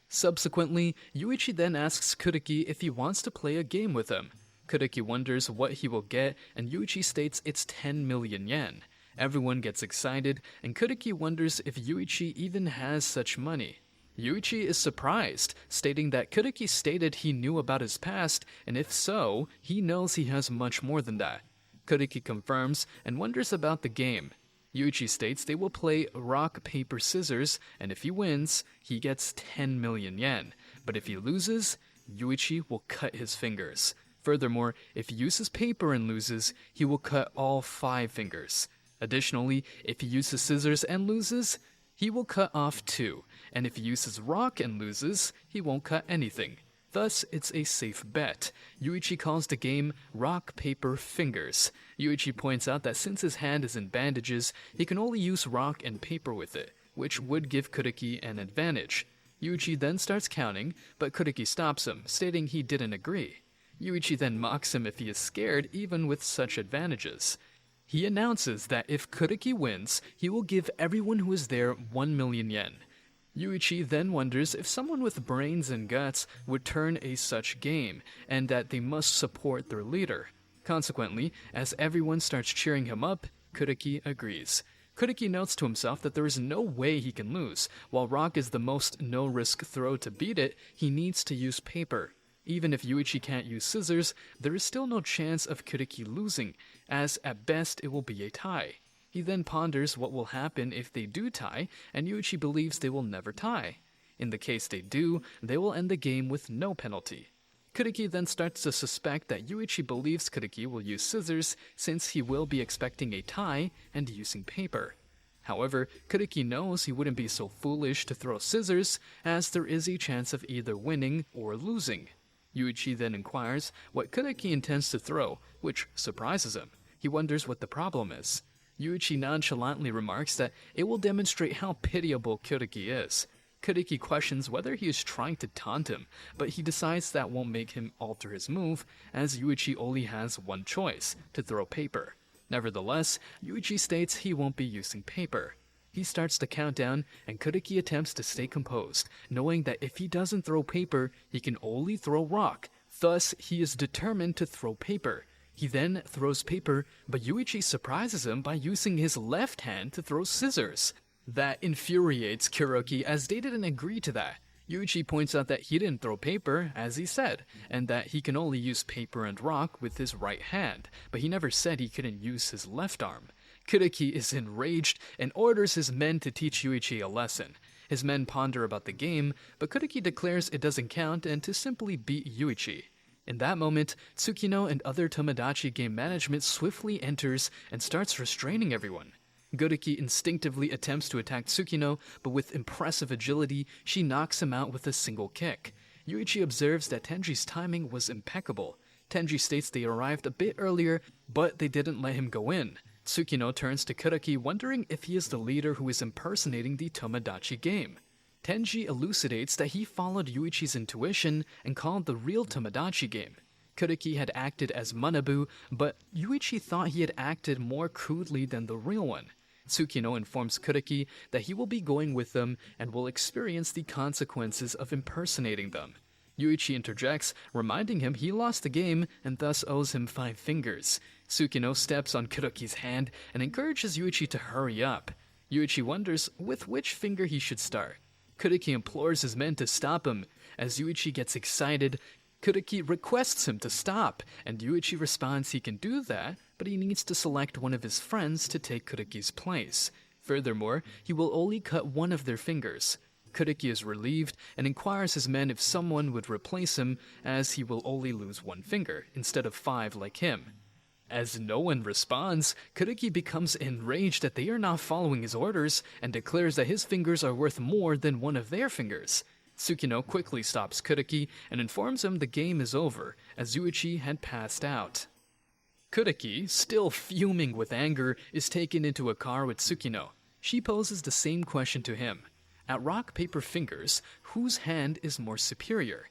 Subsequently, Yuichi then asks Kuriki if he wants to play a game with him. Kuriki wonders what he will get, and Yuichi states it's 10 million yen. Everyone gets excited, and Kuriki wonders if Yuichi even has such money. Yuichi is surprised, stating that Kuriki stated he knew about his past, and if so, he knows he has much more than that. Kuriki confirms and wonders about the game. Yuichi states they will play rock, paper, scissors, and if he wins, he gets 10 million yen. But if he loses, Yuichi will cut his fingers. Furthermore, if he uses paper and loses, he will cut all 5 fingers. Additionally, if he uses scissors and loses, he will cut off 2, and if he uses rock and loses, he won't cut anything. Thus, it's a safe bet. Yuichi calls the game rock, paper, fingers. Yuichi points out that since his hand is in bandages, he can only use rock and paper with it, which would give Kuriki an advantage. Yuichi then starts counting, but Kuriki stops him, stating he didn't agree. Yuichi then mocks him if he is scared even with such advantages. He announces that if Kuriki wins, he will give everyone who is there 1 million yen. Yuichi then wonders if someone with brains and guts would turn a such game, and that they must support their leader. Consequently, as everyone starts cheering him up, Kuriki agrees. Kuriki notes to himself that there is no way he can lose. While rock is the most no-risk throw to beat it, he needs to use paper. Even if Yuichi can't use scissors, there is still no chance of Kuriki losing, as at best it will be a tie. He then ponders what will happen if they do tie, and Yuichi believes they will never tie. In the case they do, they will end the game with no penalty. Kuriki then starts to suspect that Yuichi believes Kuriki will use scissors since he will be expecting a tie and using paper. However, Kuriki knows he wouldn't be so foolish to throw scissors, as there is a chance of either winning or losing. Yuichi then inquires what Kuriki intends to throw, which surprises him. He wonders what the problem is. Yuichi nonchalantly remarks that it will demonstrate how pitiable Kuriki is. Kuriki questions whether he is trying to taunt him, but he decides that won't make him alter his move, as Yuichi only has one choice, to throw paper. Nevertheless, Yuichi states he won't be using paper. He starts the countdown, and Kuriki attempts to stay composed, knowing that if he doesn't throw paper, he can only throw rock. Thus, he is determined to throw paper. He then throws paper, but Yuichi surprises him by using his left hand to throw scissors. That infuriates Kuriki, as they didn't agree to that. Yuichi points out that he didn't throw paper, as he said, and that he can only use paper and rock with his right hand, but he never said he couldn't use his left arm. Kuriki is enraged and orders his men to teach Yuichi a lesson. His men ponder about the game, but Kuriki declares it doesn't count and to simply beat Yuichi. In that moment, Tsukino and other Tomodachi game management swiftly enters and starts restraining everyone. Kuriki instinctively attempts to attack Tsukino, but with impressive agility, she knocks him out with a single kick. Yuichi observes that Tenji's timing was impeccable. Tenji states they arrived a bit earlier, but they didn't let him go in. Tsukino turns to Kuriki, wondering if he is the leader who is impersonating the Tomodachi game. Tenji elucidates that he followed Yuichi's intuition and called the real Tomodachi game. Kuriki had acted as Manabu, but Yuichi thought he had acted more crudely than the real one. Tsukino informs Kuriki that he will be going with them and will experience the consequences of impersonating them. Yuichi interjects, reminding him he lost the game and thus owes him 5 fingers. Tsukino steps on Kuriki's hand and encourages Yuichi to hurry up. Yuichi wonders with which finger he should start. Kuriki implores his men to stop him. As Yuichi gets excited, Kuriki requests him to stop, and Yuichi responds he can do that, but he needs to select one of his friends to take Kuriki's place. Furthermore, he will only cut one of their fingers. Kuriki is relieved and inquires his men if someone would replace him, as he will only lose 1 finger, instead of 5 like him. As no one responds, Kuriki becomes enraged that they are not following his orders and declares that his fingers are worth more than one of their fingers. Tsukino quickly stops Kuriki and informs him the game is over, as Yuichi had passed out. Kuriki, still fuming with anger, is taken into a car with Tsukino. She poses the same question to him. At rock, paper, fingers, whose hand is more superior?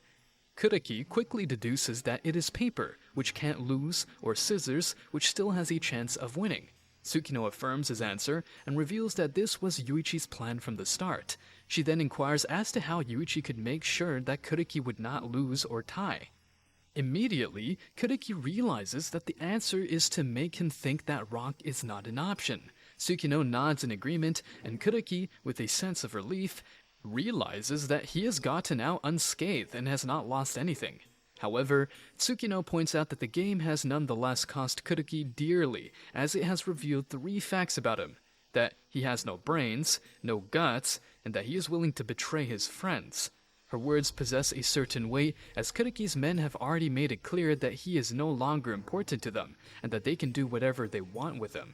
Kuriki quickly deduces that it is paper, which can't lose, or scissors, which still has a chance of winning. Tsukino affirms his answer and reveals that this was Yuichi's plan from the start. She then inquires as to how Yuichi could make sure that Kuriki would not lose or tie. Immediately, Kuriki realizes that the answer is to make him think that rock is not an option. Tsukino nods in agreement, and Kuriki, with a sense of relief, realizes that he has gotten out unscathed and has not lost anything. However, Tsukino points out that the game has nonetheless cost Kuriki dearly, as it has revealed 3 facts about him: that he has no brains, no guts, and that he is willing to betray his friends. Her words possess a certain weight, as Kuriki's men have already made it clear that he is no longer important to them, and that they can do whatever they want with him.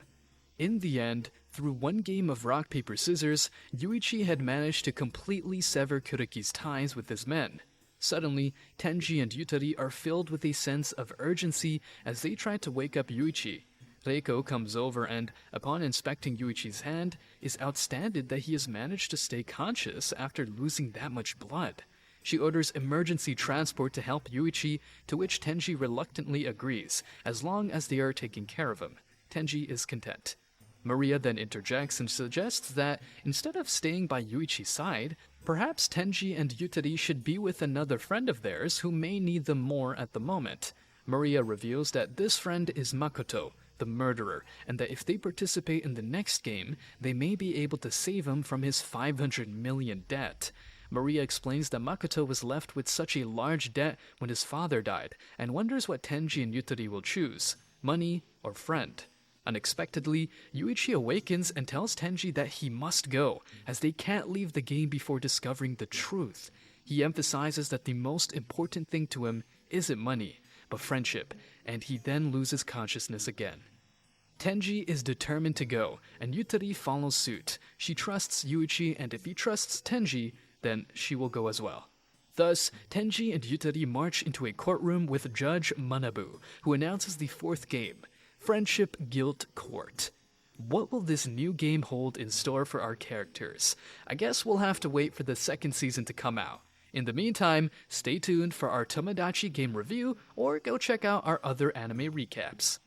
In the end, through one game of rock, paper, scissors, Yuichi had managed to completely sever Kuriki's ties with his men. Suddenly, Tenji and Yutari are filled with a sense of urgency as they try to wake up Yuichi. Reiko comes over and, upon inspecting Yuichi's hand, is outstanded that he has managed to stay conscious after losing that much blood. She orders emergency transport to help Yuichi, to which Tenji reluctantly agrees, as long as they are taking care of him. Tenji is content. Maria then interjects and suggests that, instead of staying by Yuichi's side, perhaps Tenji and Yutari should be with another friend of theirs who may need them more at the moment. Maria reveals that this friend is Makoto, the murderer, and that if they participate in the next game, they may be able to save him from his 500 million debt. Maria explains that Makoto was left with such a large debt when his father died, and wonders what Tenji and Yutari will choose, money or friend. Unexpectedly, Yuichi awakens and tells Tenji that he must go, as they can't leave the game before discovering the truth. He emphasizes that the most important thing to him isn't money, but friendship, and he then loses consciousness again. Tenji is determined to go, and Yutari follows suit. She trusts Yuichi, and if he trusts Tenji, then she will go as well. Thus, Tenji and Yutari march into a courtroom with Judge Manabu, who announces the 4th game, Friendship Guilt Court. What will this new game hold in store for our characters? I guess we'll have to wait for the 2nd season to come out. In the meantime, stay tuned for our Tomodachi game review, or go check out our other anime recaps.